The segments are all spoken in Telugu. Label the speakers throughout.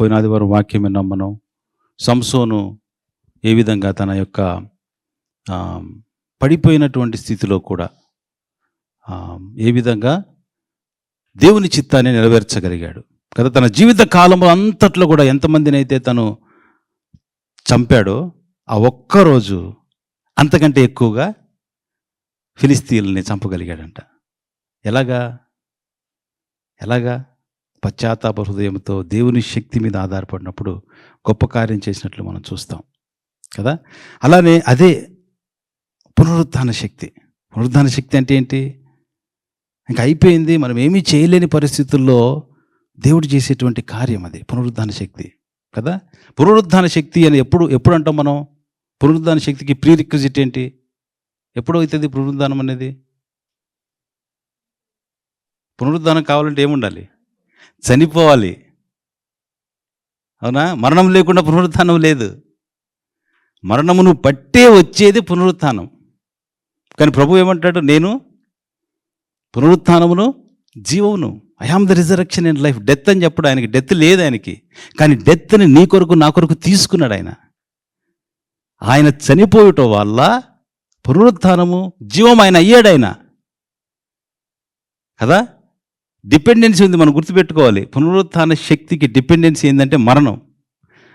Speaker 1: పోయిన ఆదివారం వాక్యం విన్నాం మనం. సంసోను ఏ విధంగా తన యొక్క పడిపోయినటువంటి స్థితిలో కూడా ఏ విధంగా దేవుని చిత్తాన్ని నెరవేర్చగలిగాడు కదా. తన జీవిత కాలంలో అంతట్లో కూడా ఎంతమందిని అయితే తను చంపాడో ఆ ఒక్కరోజు అంతకంటే ఎక్కువగా ఫిలిస్తీయుల్ని చంపగలిగాడంట. ఎలాగా పశ్చాత్తాప హృదయంతో దేవుని శక్తి మీద ఆధారపడినప్పుడు గొప్ప కార్యం చేసినట్లు మనం చూస్తాం కదా. అలానే అదే పునరుత్థాన శక్తి. పునరుత్థాన శక్తి అంటే ఏంటి? ఇంకా అయిపోయింది, మనం ఏమీ చేయలేని పరిస్థితుల్లో దేవుడు చేసేటువంటి కార్యం అది పునరుత్థాన శక్తి కదా. పునరుత్థాన శక్తి అని ఎప్పుడు అంటాం మనం? పునరుత్థాన శక్తికి ప్రీ రిక్విజిట్ ఏంటి? ఎప్పుడు అవుతుంది పునరుద్ధానం అనేది? పునరుద్ధానం కావాలంటే ఏముండాలి? చనిపోవాలి, అవునా? మరణం లేకుండా పునరుత్థానం లేదు. మరణమును బట్టే వచ్చేది పునరుత్థానం. కానీ ప్రభు ఏమంటాడు? నేను పునరుత్థానమును జీవమును, I am the resurrection and life. Death అని చెప్పడు ఆయనకి, డెత్ లేదు ఆయనకి. కానీ డెత్ని నీ కొరకు నా కొరకు తీసుకున్నాడు ఆయన. ఆయన చనిపోయటం వల్ల పునరుత్థానము జీవం ఆయన అయ్యాడు ఆయన కదా. డిపెండెన్సీ ఉంది, మనం గుర్తుపెట్టుకోవాలి. పునరుత్థాన శక్తికి డిపెండెన్సీ ఏంటంటే మరణం.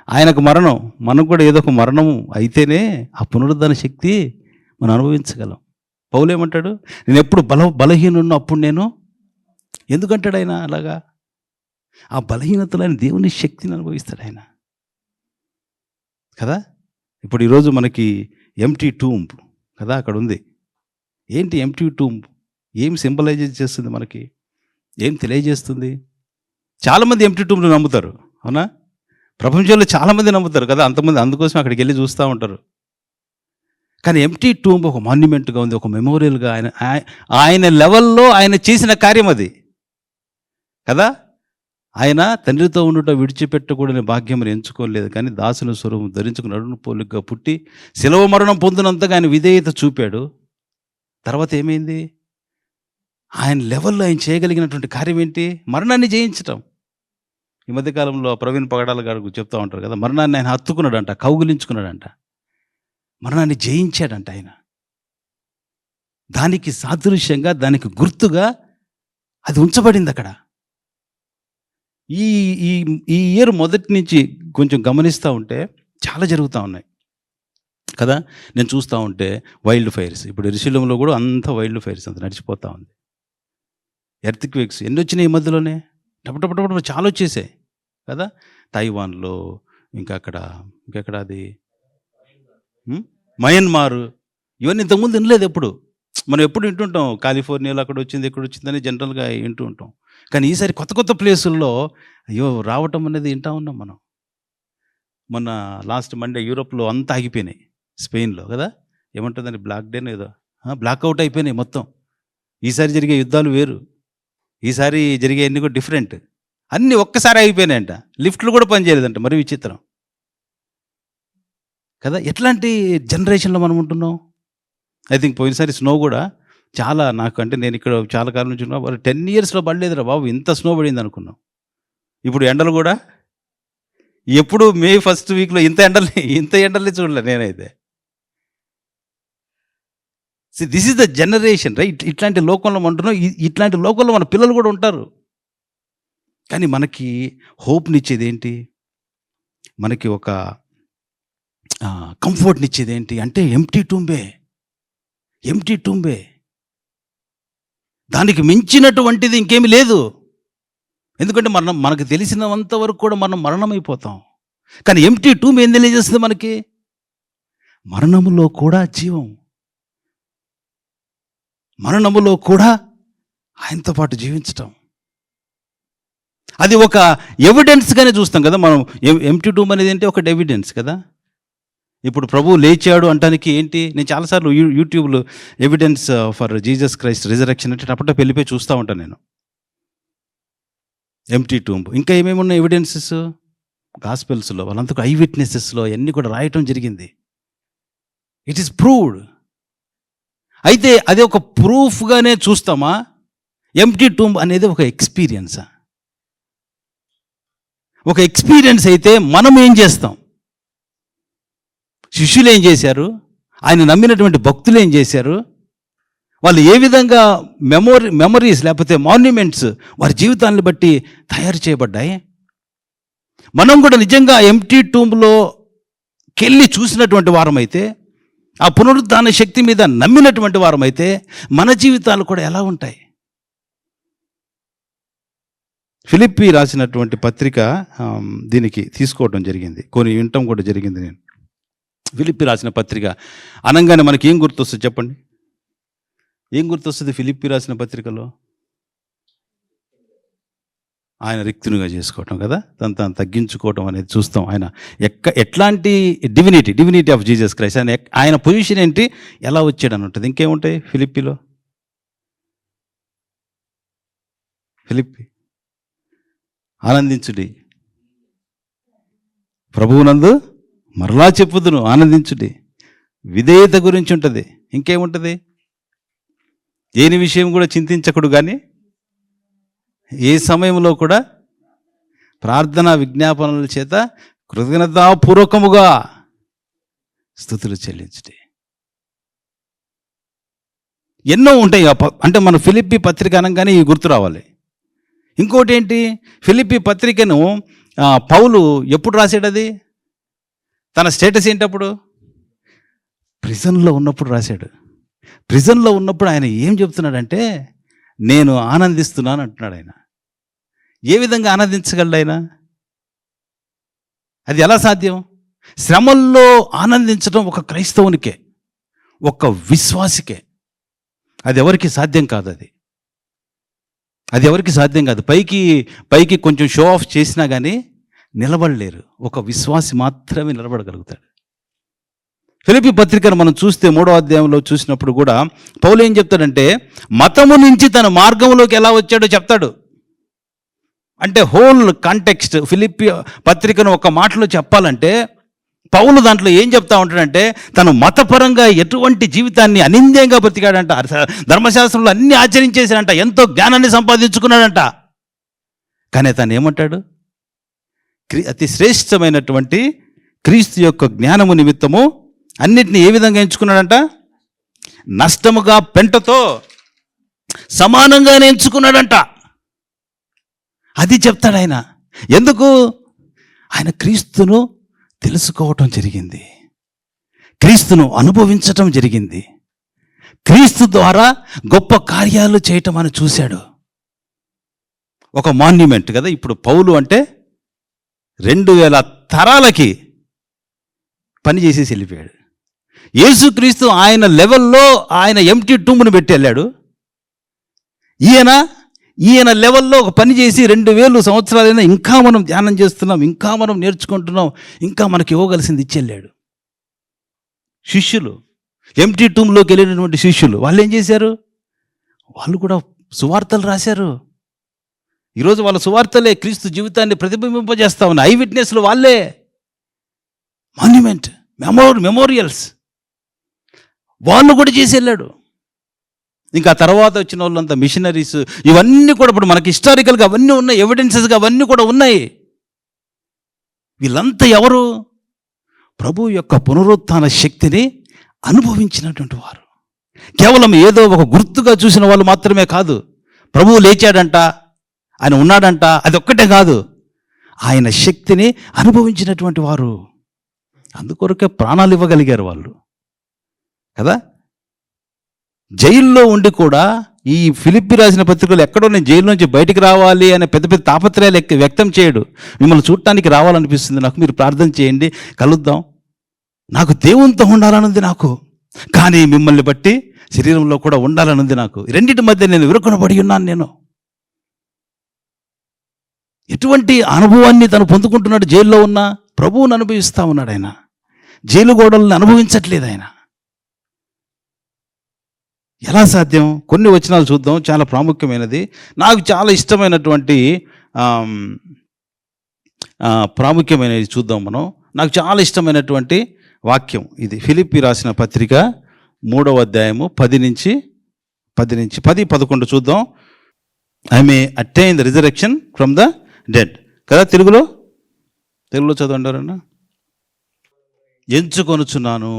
Speaker 1: ఆయనకు మరణం, మనకు కూడా ఏదో ఒక మరణము అయితేనే ఆ పునరుద్ధాన శక్తి మనం అనుభవించగలం. పౌలు ఏమంటాడు? నేను ఎప్పుడు బలహీనున్న అప్పుడు నేను, ఎందుకంటాడు ఆయన అలాగా? ఆ బలహీనతలో ఆయన దేవుని శక్తిని అనుభవిస్తాడు ఆయన కదా. ఇప్పుడు ఈరోజు మనకి ఎంప్టీ టూంబ్ కదా అక్కడ ఉంది. ఏంటి ఎంప్టీ టూంబ్? ఏం సింబలైజ్ చేస్తుంది మనకి? ఏం తెలియజేస్తుంది? చాలామంది ఎంప్టీ టూంబ్ను నమ్ముతారు, అవునా? ప్రపంచంలో చాలామంది నమ్ముతారు కదా, అంతమంది అందుకోసం అక్కడికి వెళ్ళి చూస్తూ ఉంటారు. కానీ ఎంప్టీ టూంబ్ ఒక మాన్యుమెంట్గా ఉంది, ఒక మెమోరియల్గా. ఆయన లెవెల్లో ఆయన చేసిన కార్యం అది కదా. ఆయన తండ్రితో ఉండుట విడిచిపెట్టకూడని భాగ్యమును ఎంచుకోలేదు, కానీ దాసుల స్వరూపం ధరించుకుని నడుము పోలికగా పుట్టి శిలువ మరణం పొందినంతగా ఆయన విధేయత చూపాడు. తర్వాత ఏమైంది? ఆయన లెవెల్లో ఆయన చేయగలిగినటువంటి కార్యం ఏంటి? మరణాన్ని జయించటం. ఈ మధ్యకాలంలో ప్రవీణ్ పగడాల గారు చెప్తూ ఉంటారు కదా, మరణాన్ని ఆయన హత్తుకున్నాడంట, కౌగిలించుకున్నాడంట, మరణాన్ని జయించాడంట ఆయన. దానికి సాదృశ్యంగా, దానికి గుర్తుగా అది ఉంచబడింది అక్కడ. ఈ ఈ ఈ ఇయర్ మొదటి నుంచి కొంచెం గమనిస్తూ ఉంటే చాలా జరుగుతూ ఉన్నాయి కదా. నేను చూస్తూ ఉంటే వైల్డ్ ఫైర్స్, ఇప్పుడు ఎరుశలేములో కూడా అంత వైల్డ్ ఫైర్స్ అంత నడిచిపోతూ ఉంది. ఎర్త్క్వేక్స్ ఎన్ని వచ్చినాయి ఈ మధ్యలోనే, టపటపటపట చాలా వచ్చేసాయి కదా. తైవాన్లో, ఇంకెక్కడ అది మయన్మార్, ఇవన్నీ ఇంతకుముందు వినలేదు ఎప్పుడు. మనం ఎప్పుడు వింటుంటాం కాలిఫోర్నియాలో అక్కడ వచ్చింది, ఇక్కడ వచ్చిందని జనరల్గా వింటూ ఉంటాం. కానీ ఈసారి కొత్త కొత్త ప్లేసుల్లో రావటం అనేది వింటూ ఉన్నాం మనం. మొన్న లాస్ట్ మండే యూరోప్లో అంతా ఆగిపోయినాయి, స్పెయిన్లో కదా. ఏమంటుందని బ్లాక్ డేనే ఏదో బ్లాక్అవుట్ అయిపోయినాయి మొత్తం. ఈసారి జరిగే యుద్ధాలు వేరు, ఈసారి జరిగే అన్ని కూడా డిఫరెంట్. అన్నీ ఒక్కసారి అయిపోయినాయంట. లిఫ్ట్లు కూడా పనిచేయలేదంట, మరి విచిత్రం కదా. ఎట్లాంటి జనరేషన్లో మనం ఉంటున్నాం? ఐ థింక్ పోయినసారి స్నో కూడా చాలా, నాకు అంటే నేను ఇక్కడ చాలా కాలం నుంచి ఉన్నా, 10 yearsలో పడలేదురా బాబు, ఇంత స్నో పడింది అనుకున్నాం. ఇప్పుడు ఎండలు కూడా ఎప్పుడు మే 1st weekలో ఇంత ఎండల్ని చూడలే నేనైతే. This is the generation right. ఇట్లాంటి లోకంలో ఉంటున్నాం, ఇట్లాంటి లోకంలో మన పిల్లలు కూడా ఉంటారు. కానీ మనకి హోప్నిచ్చేది ఏంటి? మనకి ఒక కంఫర్ట్నిచ్చేది ఏంటి అంటే ఎంప్టీ టూంబే. దానికి మించినటువంటిది ఇంకేమీ లేదు. ఎందుకంటే మనకు తెలిసినంత వరకు కూడా మనం మరణమైపోతాం. కానీ ఎంప్టీ టూంబ్ ఏం తెలియజేస్తుంది మనకి? మరణములో కూడా జీవం, మరణములో కూడా ఆయనతో పాటు జీవించటం. అది ఒక ఎవిడెన్స్గానే చూస్తాం కదా మనం. ఎంప్టీ టూంబ్ అనేది అంటే ఒక ఎవిడెన్స్ కదా. ఇప్పుడు ప్రభువు లేచాడు అంటానికి ఏంటి? నేను చాలాసార్లు యూట్యూబ్లో evidence for Jesus Christ resurrection అంటే టపటప్ వెళ్ళిపోయి చూస్తూ ఉంటాను నేను. ఎంప్టీ టూంబ్, ఇంకా ఏమేమి ఉన్నాయి ఎవిడెన్సెస్? గాస్పెల్స్లో వాళ్ళంతకు ఐ విట్నెసెస్లో అన్నీ కూడా రాయటం జరిగింది. It is proved. అయితే అది ఒక ప్రూఫ్గానే చూస్తామా? ఎంప్టీ టూంబ్ అనేది ఒక ఎక్స్పీరియన్సా? ఒక ఎక్స్పీరియన్స్ అయితే మనం ఏం చేస్తాం? శిష్యులు ఏం చేశారు? ఆయన నమ్మినటువంటి భక్తులు ఏం చేశారు? వాళ్ళు ఏ విధంగా మెమరీస్ లేకపోతే మాన్యుమెంట్స్ వారి జీవితాన్ని బట్టి తయారు చేయబడ్డాయి? మనం కూడా నిజంగా ఎంటీ టూంలోకెళ్ళి చూసినటువంటి వారమైతే, ఆ పునరుద్ధాన శక్తి మీద నమ్మినటువంటి వారమైతే మన జీవితాలు కూడా ఎలా ఉంటాయి? ఫిలిప్పీ రాసినటువంటి పత్రిక దీనికి తీసుకోవడం జరిగింది, కొన్ని వినటం కూడా జరిగింది. నేను ఫిలిప్పీ రాసిన పత్రిక అనగానే మనకి ఏం గుర్తొస్తుంది చెప్పండి? ఏం గుర్తొస్తుంది ఫిలిప్పీ రాసిన పత్రికలో? ఆయన రిక్తునిగా చేసుకోవటం కదా, తను తగ్గించుకోవటం అనేది చూస్తాం. ఆయన ఎట్లాంటి డివినిటీ ఆఫ్ జీసస్ క్రైస్ట్, ఆయన పొజిషన్ ఏంటి, ఎలా వచ్చాడు అని ఉంటుంది. ఇంకేముంటాయి ఫిలిప్పీలో? ఫిలిప్పీ ఆనందించుడి, ప్రభువునందు మరలా చెప్పుదును ఆనందించుడి, విధేయత గురించి ఉంటుంది. ఇంకేముంటుంది? దేని విషయం కూడా చింతించకూడదు, కానీ ఏ సమయంలో కూడా ప్రార్థన విజ్ఞాపనల చేత కృతజ్ఞతాపూర్వకముగా స్తుతులు చెల్లించుడి. ఎన్నో ఉంటాయి. అంటే మన ఫిలిప్పీ పత్రిక అనగానే ఇవి గుర్తు రావాలి. ఇంకోటి ఏంటి, ఫిలిప్పీ పత్రికను పౌలు ఎప్పుడు రాశాడు? అది తన స్టేటస్ ఏంటప్పుడు? ప్రిజన్లో ఉన్నప్పుడు రాశాడు. ప్రిజన్లో ఉన్నప్పుడు ఆయన ఏం చెప్తున్నాడంటే, నేను ఆనందిస్తున్నాను అంటున్నాడు. ఆయన ఏ విధంగా ఆనందించగలడు? ఆయన అది ఎలా సాధ్యం? శ్రమల్లో ఆనందించడం ఒక క్రైస్తవునికే, ఒక విశ్వాసికే. అది ఎవరికి సాధ్యం కాదు. అది ఎవరికి సాధ్యం కాదు. పైకి కొంచెం షో ఆఫ్ చేసినా కానీ నిలబడలేరు. ఒక విశ్వాసి మాత్రమే నిలబడగలుగుతాడు. ఫిలిప్పీ పత్రికను మనం చూస్తే 3వ అధ్యాయంలో చూసినప్పుడు కూడా పౌలు ఏం చెప్తాడంటే, మతము నుంచి తన మార్గంలోకి ఎలా వచ్చాడో చెప్తాడు. అంటే హోల్ కాంటెక్స్ట్ ఫిలిప్పీ పత్రికను ఒక మాటలో చెప్పాలంటే, పౌలు దాంట్లో ఏం చెప్తా ఉంటాడంటే, తను మతపరంగా ఎటువంటి జీవితాన్ని అనింద్యంగా బ్రతికాడంట, ధర్మశాస్త్రంలో అన్ని ఆచరించేసాడంట, ఎంతో జ్ఞానాన్ని సంపాదించుకున్నాడంట. కానీ తను ఏమంటాడు? అతి శ్రేష్టమైనటువంటి క్రీస్తు యొక్క జ్ఞానము నిమిత్తము అన్నిటిని ఏ విధంగా ఎంచుకున్నాడంట? నష్టముగా పెంటతో సమానంగానే ఎంచుకున్నాడంట. అది చెప్తాడు ఆయన. ఎందుకు? ఆయన క్రీస్తును తెలుసుకోవటం జరిగింది, క్రీస్తును అనుభవించటం జరిగింది, క్రీస్తు ద్వారా గొప్ప కార్యాలు చేయటం అని చూశాడు. ఒక మాన్యుమెంట్ కదా. ఇప్పుడు పౌలు అంటే 2000 తరాలకి పని చేసేసి వెళ్ళిపోయాడు. యేసుక్రీస్తు ఆయన లెవెల్లో ఆయన ఎంటీ టూంను పెట్టి వెళ్ళాడు. ఈయన లెవెల్లో ఒక పని చేసి 2000 సంవత్సరాలైనా ఇంకా మనం ధ్యానం చేస్తున్నాం, ఇంకా మనం నేర్చుకుంటున్నాం, ఇంకా మనకి ఇవ్వగలిసింది ఇచ్చెళ్ళాడు. శిష్యులు, ఎంటీ టూంలోకి వెళ్ళినటువంటి శిష్యులు, వాళ్ళు ఏం చేశారు? వాళ్ళు కూడా సువార్తలు రాశారు. ఈరోజు వాళ్ళ సువార్తలే క్రీస్తు జీవితాన్ని ప్రతిబింబింపజేస్తా ఉన్నాయి. ఐ విట్నెస్లు వాళ్ళే. మాన్యుమెంట్, మెమోరియల్స్ వాళ్ళు కూడా చేసి వెళ్ళాడు. ఇంకా తర్వాత వచ్చిన వాళ్ళంతా మిషనరీస్, ఇవన్నీ కూడా ఇప్పుడు మనకి హిస్టారికల్గా అవన్నీ ఉన్నాయి, ఎవిడెన్సెస్గా అవన్నీ కూడా ఉన్నాయి. వీళ్ళంతా ఎవరు? ప్రభు యొక్క పునరుత్థాన శక్తిని అనుభవించినటువంటి వారు. కేవలం ఏదో ఒక గుర్తుగా చూసిన వాళ్ళు మాత్రమే కాదు. ప్రభువు లేచాడంట, ఆయన ఉన్నాడంట, అది ఒక్కటే కాదు, ఆయన శక్తిని అనుభవించినటువంటి వారు. అందుకొరకే ప్రాణాలు ఇవ్వగలిగారు వాళ్ళు కదా. జైల్లో ఉండి కూడా ఈ ఫిలిప్పీ రాసిన పత్రికలు ఎక్కడో నేను జైలు నుంచి బయటికి రావాలి అనే పెద్ద పెద్ద తాపత్రయాలు వ్యక్తం చేయడు. మిమ్మల్ని చూడటానికి రావాలనిపిస్తుంది నాకు, మీరు ప్రార్థన చేయండి, కలుద్దాం, నాకు దేవునితో ఉండాలనుంది నాకు, కానీ మిమ్మల్ని బట్టి శరీరంలో కూడా ఉండాలనుంది నాకు. రెండింటి మధ్య నేను విరుకునబడి ఉన్నాను. నేను ఎటువంటి అనుభవాన్ని తను పొందుకుంటున్నాడు? జైల్లో ఉన్న ప్రభువుని అనుభవిస్తూ ఉన్నాడు. ఆయన జైలు గోడలను అనుభవించట్లేదు. ఆయన ఎలా సాధ్యం? కొన్ని వచనాలు చూద్దాం, చాలా ప్రాముఖ్యమైనది, నాకు చాలా ఇష్టమైనటువంటి ప్రాముఖ్యమైనది చూద్దాం మనం. నాకు చాలా ఇష్టమైనటువంటి వాక్యం ఇది. ఫిలిప్పీ రాసిన పత్రిక 3వ అధ్యాయము 10-11 చూద్దాం. I may attain the resurrection from the dead కదా తెలుగులో. తెలుగులో చదవండారన్నా. ఎంచుకొనుచున్నాను.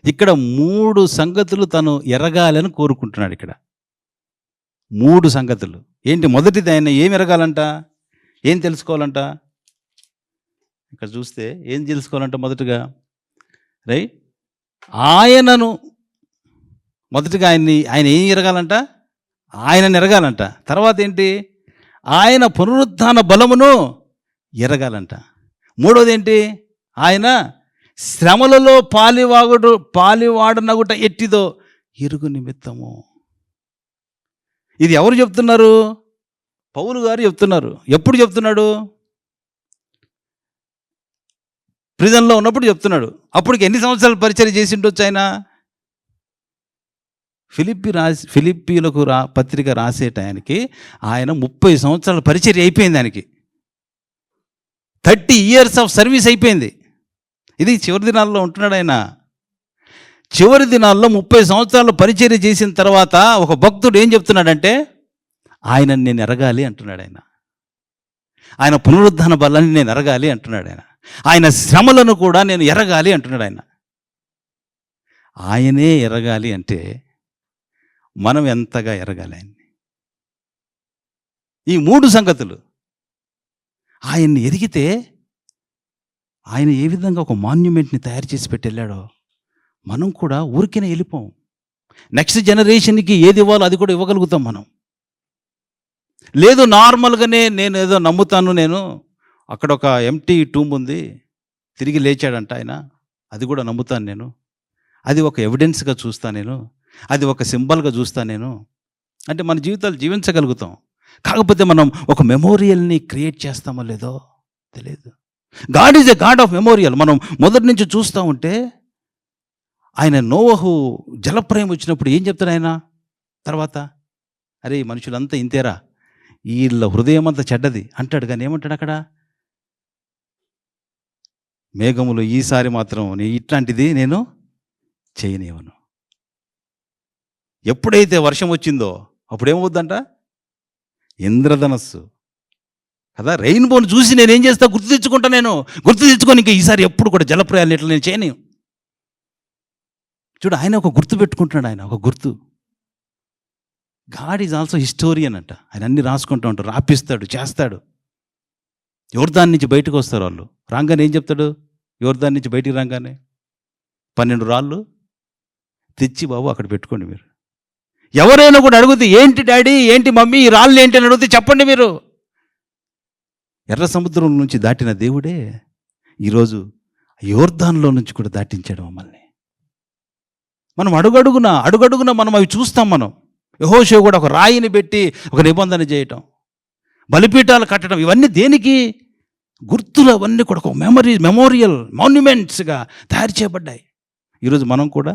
Speaker 1: ఇక్కడ 3 సంగతులు తను ఎరగాలని కోరుకుంటున్నాడు. ఇక్కడ 3 సంగతులు ఏంటి? మొదటిది ఆయన ఏం ఎరగాలంట, ఏం తెలుసుకోవాలంట? ఇక్కడ చూస్తే ఏం తెలుసుకోవాలంట మొదటగా, రైట్? ఆయనను మొదటిగా ఆయన ఏం ఎరగాలంట? ఆయనను ఎరగాలంట. తర్వాత ఏంటి? ఆయన పునరుత్థాన బలమును ఎరగాలంట. మూడోది ఏంటి? ఆయన శ్రమలలో పాలివాడనగుట ఎట్టిదో ఎరుగు నిమిత్తము. ఇది ఎవరు చెప్తున్నారు? పౌలు గారు చెప్తున్నారు. ఎప్పుడు చెప్తున్నాడు? ప్రిజన్లో ఉన్నప్పుడు చెప్తున్నాడు. అప్పటికి ఎన్ని సంవత్సరాలు పరిచర్య చేసి ఉండొచ్చు ఆయన? ఫిలిప్పీలకు పత్రిక రాసే టయానికి ఆయన 30 సంవత్సరాల పరిచర్య అయిపోయింది. ఆయనకి 30 years ఆఫ్ సర్వీస్ అయిపోయింది. ఇది చివరి దినాల్లో ఉంటున్నాడు ఆయన. చివరి దినాల్లో 30 సంవత్సరాలు పరిచర్య చేసిన తర్వాత ఒక భక్తుడు ఏం చెప్తున్నాడంటే, ఆయనని నేను ఎరగాలి అంటున్నాడు ఆయన. ఆయన పునరుద్ధాన బలాన్ని నేను ఎరగాలి అంటున్నాడు ఆయన. ఆయన శ్రమలను కూడా నేను ఎరగాలి అంటున్నాడు ఆయన. ఆయనే ఎరగాలి అంటే మనం ఎంతగా ఎరగాలి ఆయన్ని? ఈ 3 సంగతులు ఆయన్ని ఎరిగితే, ఆయన ఏ విధంగా ఒక మాన్యుమెంట్ని తయారు చేసి పెట్టి వెళ్ళాడో మనం కూడా ఊరికినే వెళ్ళిపోం. నెక్స్ట్ జనరేషన్కి ఏది ఇవ్వాలో అది కూడా ఇవ్వగలుగుతాం మనం. లేదు నార్మల్గానే నేను ఏదో నమ్ముతాను, నేను అక్కడ ఒక ఎంటీ టూంబ్ ఉంది, తిరిగి లేచాడంట ఆయన, అది కూడా నమ్ముతాను నేను, అది ఒక ఎవిడెన్స్గా చూస్తాను నేను, అది ఒక సింబల్గా చూస్తాను నేను అంటే మన జీవితాలు జీవించగలుగుతాం. కాకపోతే మనం ఒక మెమోరియల్ని క్రియేట్ చేస్తామో లేదో తెలియదు. God is a God of memorial. మనం మొదటి నుంచి చూస్తూ ఉంటే ఆయన నోవహు జలప్రయం వచ్చినప్పుడు ఏం చెప్తాడు ఆయన తర్వాత? అరే మనుషులంతా ఇంతేరా, వీళ్ళ హృదయం అంతా చెడ్డది అంటాడు. కానీ ఏమంటాడు అక్కడ? మేఘములు ఈసారి మాత్రం ఇట్లాంటిది నేను చేయనివ్వను. ఎప్పుడైతే వర్షం వచ్చిందో అప్పుడేమవుద్దంట? ఇంద్రధనస్సు కదా, రెయిన్బోను చూసి నేనేం చేస్తా? గుర్తు తెచ్చుకుంటా. నేను గుర్తు తెచ్చుకొని ఇంకా ఈసారి ఎప్పుడు కూడా జలప్రయాలు ఇట్లా నేను చేయను. చూడు, ఆయన ఒక గుర్తు పెట్టుకుంటున్నాడు. ఆయన ఒక గుర్తు. గాడ్ ఈజ్ ఆల్సో హిస్టోరియన్ అంట. ఆయన అన్ని రాసుకుంటూ ఉంటాడు, రాపిస్తాడు, చేస్తాడు. యోర్దాన్ నుంచి బయటకు వస్తారు వాళ్ళు. రాగానే ఏం చెప్తాడు? యోర్దాన్ నుంచి బయటికి రాగానే 12 రాళ్ళు తెచ్చి బాబు అక్కడ పెట్టుకోండి మీరు. ఎవరైనా కూడా అడిగితే ఏంటి డాడీ, ఏంటి మమ్మీ, ఈ రాళ్ళు ఏంటి అని అడిగితే చెప్పండి మీరు. ఎర్ర సముద్రం నుంచి దాటిన దేవుడే ఈరోజు యోర్దాన్లో నుంచి కూడా దాటించాడు మమ్మల్ని. మనం అడుగడుగున మనం అవి చూస్తాం. మనం యెహోషువ కూడా ఒక రాయిని పెట్టి ఒక నిబంధన చేయటం, బలిపీఠాలు కట్టడం, ఇవన్నీ దేనికి? గుర్తులు. అవన్నీ కూడా ఒక మెమోరియల్ మాన్యుమెంట్స్గా తయారు చేయబడ్డాయి. ఈరోజు మనం కూడా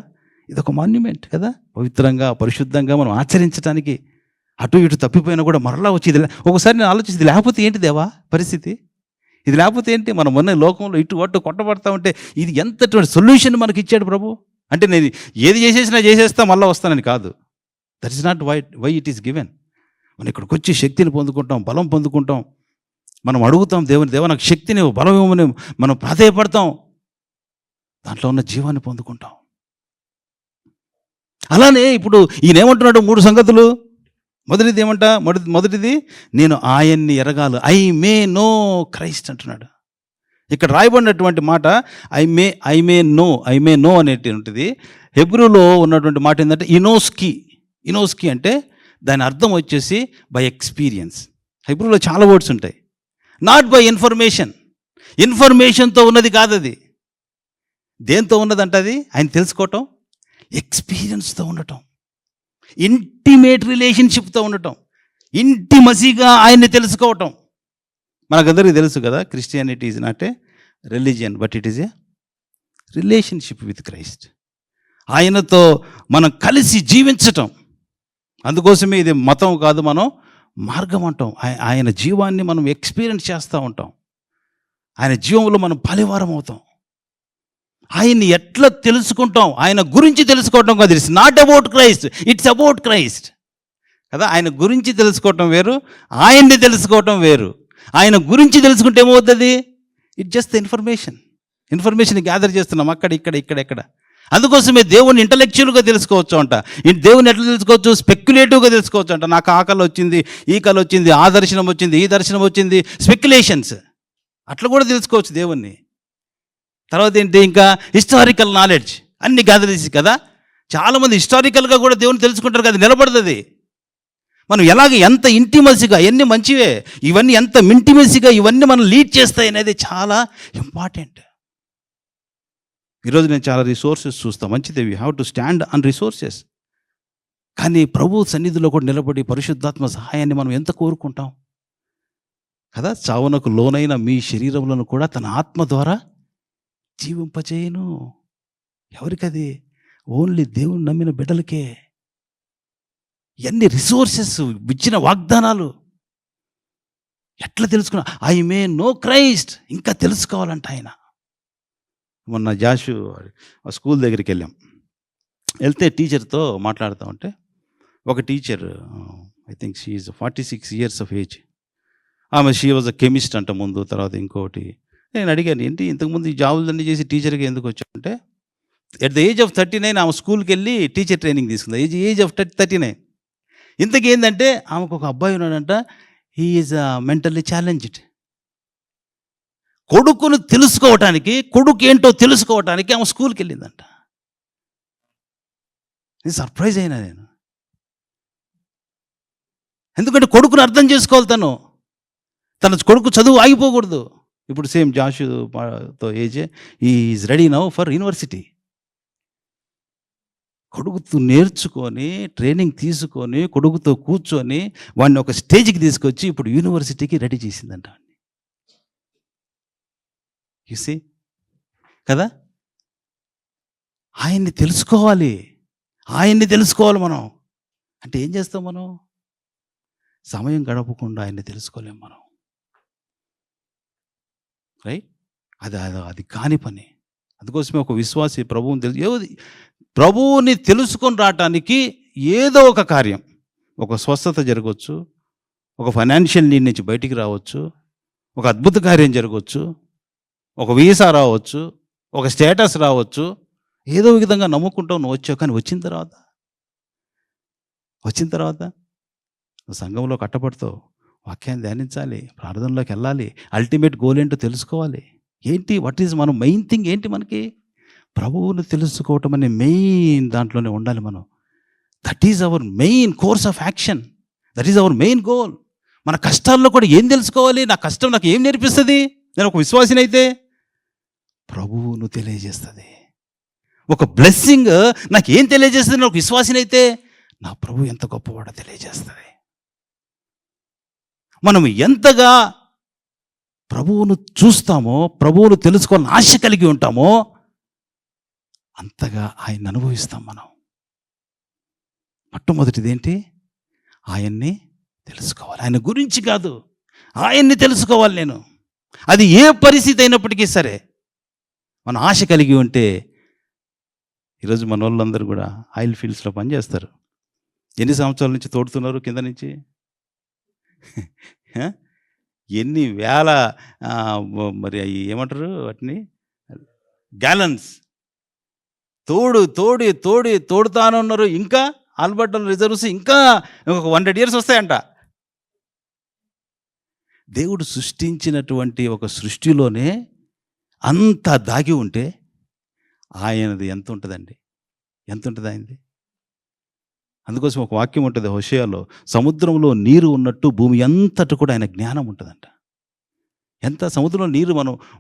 Speaker 1: ఇదొక మాన్యుమెంట్ కదా, పవిత్రంగా పరిశుద్ధంగా మనం ఆచరించడానికి. అటు ఇటు తప్పిపోయినా కూడా మరలా వచ్చి ఇది ఒకసారి నేను ఆలోచించి, ఇది లేకపోతే ఏంటి దేవా పరిస్థితి? ఇది లేకపోతే ఏంటి? మనం మొన్న లోకంలో ఇటు అటు కొట్టబడతా ఉంటే ఇది ఎంతటువంటి సొల్యూషన్ మనకి ఇచ్చాడు ప్రభు. అంటే నేను ఏది చేసేస్తా మళ్ళీ వస్తానని కాదు. That is not why it is given. మనం ఇక్కడికి వచ్చి శక్తిని పొందుకుంటాం, బలం పొందుకుంటాం. మనం అడుగుతాం దేవుని, దేవా నాకు శక్తిని బలం ఇవ్వమని మనం ప్రాధేయపడతాం. దాంట్లో ఉన్న జీవాన్ని పొందుకుంటాం. అలానే ఇప్పుడు ఈయన ఏమంటున్నాడు? 3 సంగతులు. మొదటిది ఏమంట? మొదటిది నేను ఆయన్ని ఎరగాలి. ఐ మే నో క్రైస్ట్ అంటున్నాడు. ఇక్కడ రాయబడినటువంటి మాట ఐ మే నో అనేటువంటిది హెబ్రూలో ఉన్నటువంటి మాట ఏంటంటే ఇనోస్కి అంటే దాని అర్థం వచ్చేసి బై ఎక్స్పీరియన్స్. హెబ్రూలో చాలా వర్డ్స్ ఉంటాయి. నాట్ బై ఇన్ఫర్మేషన్తో ఉన్నది కాదు. అది దేంతో ఉన్నదంట? అది ఆయన తెలుసుకోవటం, ఎక్స్పీరియన్స్తో ఉండటం, ఇంటిమేట్ రిలేషన్షిప్తో ఉండటం, ఇంటిమసీగా ఆయన్ని తెలుసుకోవటం. మనకందరికీ తెలుసు కదా, Christianity is not a religion but it is a relationship with Christ. ఆయనతో మనం కలిసి జీవించటం. అందుకోసమే ఇది మతం కాదు, మనం మార్గం అంటాం. ఆయన జీవాన్ని మనం ఎక్స్పీరియన్స్ చేస్తూ ఉంటాం. ఆయన జీవంలో మనం పాలివారం అవుతాం. ఆయన్ని ఎట్లా తెలుసుకుంటాం? ఆయన గురించి తెలుసుకోవటం కాదు. It's not about Christ, it's about Christ కదా. ఆయన గురించి తెలుసుకోవటం వేరు, ఆయన్ని తెలుసుకోవటం వేరు. ఆయన గురించి తెలుసుకుంటే ఏమవుతుంది? It just the information gather చేస్తున్నాం అక్కడ ఇక్కడ. అందుకోసమే దేవుని ఇంటలెక్చువల్గా తెలుసుకోవచ్చు అంట. దేవుని ఎట్లా తెలుసుకోవచ్చు? స్పెక్యులేటివ్గా తెలుసుకోవచ్చు అంట. నాకు ఆ కళ వచ్చింది, ఈ కళ వచ్చింది, ఆ దర్శనం వచ్చింది, ఈ దర్శనం వచ్చింది, స్పెక్యులేషన్స్. అట్లా కూడా తెలుసుకోవచ్చు దేవుణ్ణి. తర్వాత ఏంటి? ఇంకా హిస్టారికల్ నాలెడ్జ్ అన్ని గ్యాదర్ చేసి కదా. చాలామంది హిస్టారికల్గా కూడా దేవుని తెలుసుకుంటారు కదా, నిలబడుతుంది. మనం ఎంత ఇంటిమసీగా, ఎన్ని మంచివే ఇవన్నీ, ఎంత ఇంటిమసీగా ఇవన్నీ మనం లీడ్ చేస్తాయి అనేది చాలా ఇంపార్టెంట్. ఈరోజు నేను చాలా రిసోర్సెస్ చూస్తాను, మంచిది. We have to stand on resources. కానీ ప్రభు సన్నిధిలో కూడా నిలబడి పరిశుద్ధాత్మ సహాయాన్ని మనం ఎంత కోరుకుంటాం కదా. చావునకు లోనైన మీ శరీరములను కూడా తన ఆత్మ ద్వారా జీవింపచేయను. ఎవరికది? ఓన్లీ దేవుని నమ్మిన బిడ్డలకే. ఎన్ని రిసోర్సెస్, ఇచ్చిన వాగ్దానాలు ఎట్లా తెలుసుకున్నా? ఐ మే నో క్రైస్ట్, ఇంకా తెలుసుకోవాలంట ఆయన. మొన్న జాషు స్కూల్ దగ్గరికి వెళ్తే టీచర్తో మాట్లాడుతూ ఉంటే, ఒక teacher, I think she is 46 years of age. ఆమె షీ వాజ్ అ కెమిస్ట్ అంట ముందు, తర్వాత ఇంకోటి. నేను అడిగాను, ఏంటి ఇంతకుముందు ఈ జాబులన్నీ చేసి టీచర్గా ఎందుకు వచ్చామంటే, ఎట్ ద ఏజ్ ఆఫ్ 39 ఆమె స్కూల్కి వెళ్ళి టీచర్ ట్రైనింగ్ తీసుకుంది. Age of 39. ఇంతకీ ఏంటంటే ఆమెకు ఒక అబ్బాయి ఉన్నాడంట, హీ ఈజ్ మెంటల్లీ ఛాలెంజ్డ్. కొడుకును తెలుసుకోవటానికి, కొడుకు ఏంటో తెలుసుకోవటానికి ఆమె స్కూల్కి వెళ్ళిందంట. నేను సర్ప్రైజ్ అయినా నేను. ఎందుకంటే కొడుకును అర్థం చేసుకోవాలి. తన కొడుకు చదువు ఆగిపోకూడదు. ఇప్పుడు సేమ్ జాషుతో AJ, is ready now for university. కొడుకుతో నేర్చుకొని, ట్రైనింగ్ తీసుకొని, కొడుకుతో కూర్చొని వాడిని ఒక స్టేజ్కి తీసుకొచ్చి ఇప్పుడు యూనివర్సిటీకి రెడీ చేసిందంట. చూసి కదా, ఆయన్ని తెలుసుకోవాలి మనం. అంటే ఏం చేస్తాం మనం? సమయం గడపకుండా ఆయన్ని తెలుసుకోలేం మనం, రైట్? అది కాని పని. అందుకోసమే ఒక విశ్వాసి ప్రభువుని తెలుసుకొని రావటానికి ఏదో ఒక కార్యం, ఒక స్వస్థత జరగవచ్చు, ఒక ఫైనాన్షియల్ నీడ్ నుంచి బయటికి రావచ్చు, ఒక అద్భుత కార్యం జరగవచ్చు, ఒక వీసా రావచ్చు, ఒక స్టేటస్ రావచ్చు. ఏదో విధంగా నమ్ముకుంటావు నువ్వు వచ్చావు. కానీ వచ్చిన తర్వాత నువ్వు సంఘంలో కట్టబడతావు, వాక్యాన్ని ధ్యానించాలి, ప్రార్థనలోకి వెళ్ళాలి. అల్టిమేట్ గోల్ ఏంటో తెలుసుకోవాలి. వాట్ ఈజ్ మన మెయిన్ థింగ్ ఏంటి? మనకి ప్రభువును తెలుసుకోవటం అనే మెయిన్ దాంట్లోనే ఉండాలి మనం. That is our main course of action. That is our main goal. మన కష్టాల్లో కూడా ఏం తెలుసుకోవాలి? నా కష్టం నాకు ఏం నేర్పిస్తుంది? నేను ఒక విశ్వాసినైతే ప్రభువును తెలియజేస్తుంది. ఒక బ్లెస్సింగ్ నాకు ఏం తెలియజేస్తుంది? నేను ఒక విశ్వాసినైతే నా ప్రభు ఎంత గొప్పవాడో తెలియజేస్తుంది. మనం ఎంతగా ప్రభువును చూస్తామో, ప్రభువును తెలుసుకోవాలని ఆశ కలిగి ఉంటామో, అంతగా ఆయన్ని అనుభవిస్తాం మనం. మొట్టమొదటిది ఏంటి? ఆయన్ని తెలుసుకోవాలి. ఆయన గురించి కాదు, ఆయన్ని తెలుసుకోవాలి నేను. అది ఏ పరిస్థితి అయినప్పటికీ సరే మన ఆశ కలిగి ఉంటే. ఈరోజు మన వాళ్ళందరూ కూడా ఆయిల్ ఫీల్డ్స్లో పనిచేస్తారు. ఎన్ని సంవత్సరాల నుంచి తోడుతున్నారు కింద నుంచి? ఎన్ని వేల మరి ఏమంటారు వాటిని, గ్యాలన్స్ తోడుతానున్నారు. ఇంకా ఆల్బర్ట్ రిజర్వ్స్ ఇంకా ఒక 100 years వస్తాయంట. దేవుడు సృష్టించినటువంటి ఒక సృష్టిలోనే అంత దాగి ఉంటే ఆయనది ఎంత ఉంటుందండి? ఎంత ఉంటుంది ఆయనది? అందుకోసం ఒక వాక్యం ఉంటుంది హోషేయలో, సముద్రంలో నీరు ఉన్నట్టు భూమి అంతటి కూడా ఆయన జ్ఞానం ఉంటుందంట. ఎంత సముద్రంలో నీరు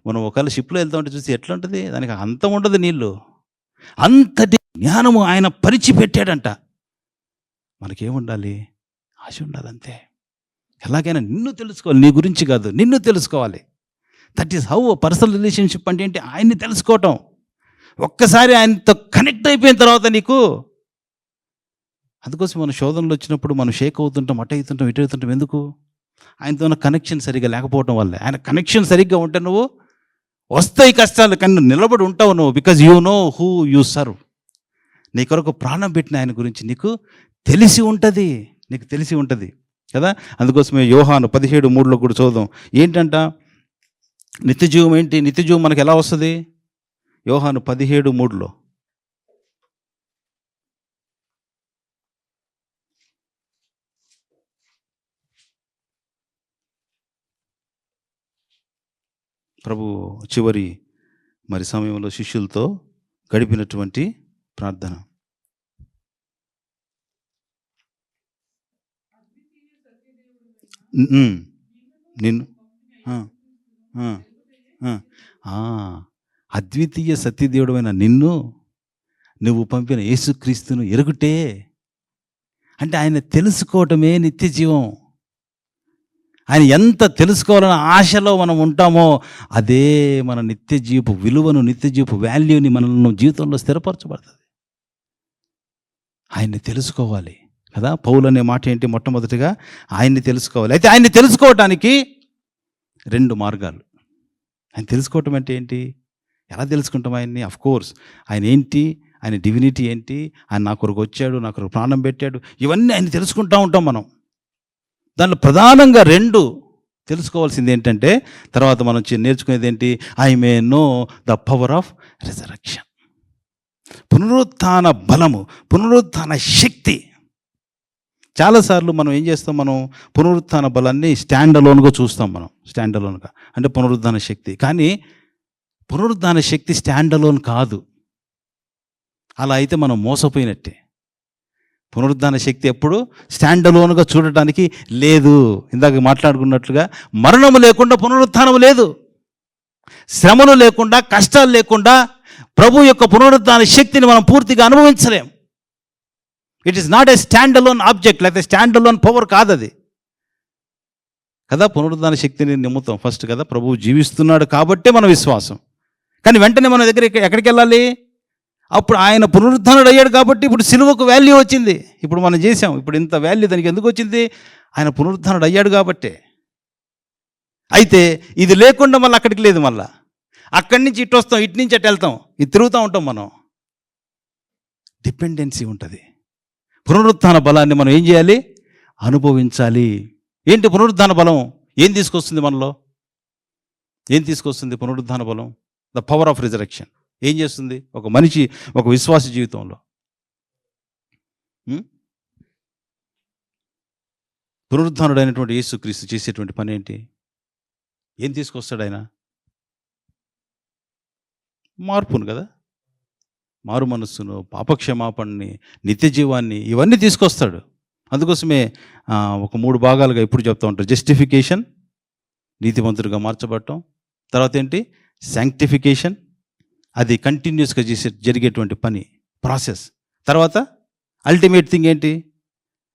Speaker 1: మనం ఒకవేళ షిప్లో వెళ్తూ ఉంటే చూసి ఎట్లా ఉంటుంది? దానికి అంతం ఉండదు నీళ్ళు. అంతటి జ్ఞానము ఆయన పరిచిపెట్టాడంట. మనకేముండాలి? ఆశ ఉండాలి అంతే. ఎలాగైనా నిన్ను తెలుసుకోవాలి, నీ గురించి కాదు, నిన్ను తెలుసుకోవాలి. That is how personal relationship అంటే ఏంటి? ఆయన్ని తెలుసుకోవటం. ఒక్కసారి ఆయనతో కనెక్ట్ అయిపోయిన తర్వాత నీకు, అందుకోసం మన శోధనలు వచ్చినప్పుడు మనం షేక్ అవుతుంటాం, అటు అవుతుంటాం, ఇటు అవుతుంటాం. ఎందుకు? ఆయనతో ఉన్న కనెక్షన్ సరిగ్గా లేకపోవటం వల్లే. ఆయన కనెక్షన్ సరిగ్గా ఉంటే నువ్వు వస్తాయి కష్టాలు, కానీ నువ్వు నిలబడి ఉంటావు నువ్వు. Because you know who you serve. నీ కొరకు ప్రాణం పెట్టిన ఆయన గురించి నీకు తెలిసి ఉంటుంది కదా. అందుకోసమే యోహాను 17:3 కూడా చూద్దాం. ఏంటంట? నిత్యజీవం ఏంటి? నిత్యజీవం మనకు ఎలా వస్తుంది? యోహాను 17:3లో ప్రభు చివరి సమయంలో శిష్యులతో గడిపినటువంటి ప్రార్థన. నిన్ను అద్వితీయ సత్యదేవుడైన నిన్ను, నువ్వు పంపిన యేసుక్రీస్తును ఎరుగుటే. అంటే ఆయన తెలుసుకోవటమే నిత్య జీవం. ఆయన ఎంత తెలుసుకోవాలన్న ఆశలో మనం ఉంటామో అదే మన నిత్య జీవపు విలువను, నిత్య జీవపు వాల్యూని మన జీవితంలో స్థిరపరచబడుతుంది. ఆయన్ని తెలుసుకోవాలి కదా. పౌలు అనే మాట ఏంటి? మొట్టమొదటిగా ఆయన్ని తెలుసుకోవాలి. అయితే ఆయన్ని తెలుసుకోవటానికి 2 మార్గాలు. ఆయన తెలుసుకోవటం అంటే ఏంటి? ఎలా తెలుసుకుంటాం ఆయన్ని? కోర్స్ ఆయన ఏంటి, ఆయన డివినిటీ ఏంటి, ఆయన నా కొరకు వచ్చాడు, నా కొరకు ప్రాణం పెట్టాడు, ఇవన్నీ ఆయన తెలుసుకుంటూ ఉంటాం మనం. దాంట్లో ప్రధానంగా 2 తెలుసుకోవాల్సింది ఏంటంటే, తర్వాత మనం నేర్చుకునేది ఏంటి? I may know the power of resurrection. పునరుత్థాన బలము, పునరుత్థాన శక్తి. చాలాసార్లు మనం ఏం చేస్తాం? మనం పునరుత్థాన బలాన్ని స్టాండ్ అలోన్గా చూస్తాం. మనం స్టాండ్ అలోన్గా అంటే పునరుద్ధాన శక్తి. కానీ పునరుద్ధాన శక్తి స్టాండ్ అలోన్ కాదు. అలా అయితే మనం మోసపోయినట్టే. పునరుద్ధాన శక్తి ఎప్పుడు స్టాండ్ అలోన్గా చూడటానికి లేదు. ఇందాక మాట్లాడుకున్నట్లుగా మరణము లేకుండా పునరుత్థానం లేదు. శ్రమలు లేకుండా, కష్టాలు లేకుండా ప్రభు యొక్క పునరుద్ధాన శక్తిని మనం పూర్తిగా అనుభవించలేం. It is not a stand alone object, లేకపోతే స్టాండ్ అలోన్ పవర్ కాదు అది కదా. పునరుద్ధాన శక్తిని నమ్ముతాం ఫస్ట్ కదా. ప్రభువు జీవిస్తున్నాడు కాబట్టే మన విశ్వాసం. కానీ వెంటనే మన దగ్గర ఎక్కడికి వెళ్ళాలి? అప్పుడు ఆయన పునరుద్ధానుడు అయ్యాడు కాబట్టి ఇప్పుడు సిలువకు వాల్యూ వచ్చింది. ఇప్పుడు మనం చేసాం. ఇప్పుడు ఇంత వాల్యూ దానికి ఎందుకు వచ్చింది? ఆయన పునరుద్ధానుడు అయ్యాడు కాబట్టే. అయితే ఇది లేకుండా మళ్ళీ అక్కడికి లేదు. మళ్ళీ అక్కడి నుంచి ఇటు వస్తాం, ఇటు నుంచి అటు వెళ్తాం, ఇది తిరుగుతూ ఉంటాం. మనం డిపెండెన్సీ ఉంటుంది. పునరుత్థాన బలాన్ని మనం ఏం చేయాలి? అనుభవించాలి. ఏంటి పునరుత్థాన బలం? ఏం తీసుకొస్తుంది మనలో? ఏం తీసుకొస్తుంది పునరుత్థాన బలం? The power of resurrection. ఏం చేస్తుంది ఒక మనిషి, ఒక విశ్వాస జీవితంలో? పునరుత్థానుడైనటువంటి యేసుక్రీస్తు చేసేటువంటి పని ఏంటి? ఏం తీసుకొస్తాడు ఆయన? మార్పును కదా, మారు మనస్సును, పాపక్షమాపణని, నిత్య జీవాన్ని, ఇవన్నీ తీసుకొస్తాడు. అందుకోసమే ఒక 3 భాగాలుగా ఎప్పుడు చెప్తూ ఉంటారు. జస్టిఫికేషన్, నీతిమంతుడిగా మార్చబడటం. తర్వాత ఏంటి? శాంక్టిఫికేషన్, అది కంటిన్యూస్గా జరిగేటువంటి పని, ప్రాసెస్. తర్వాత అల్టిమేట్ థింగ్ ఏంటి?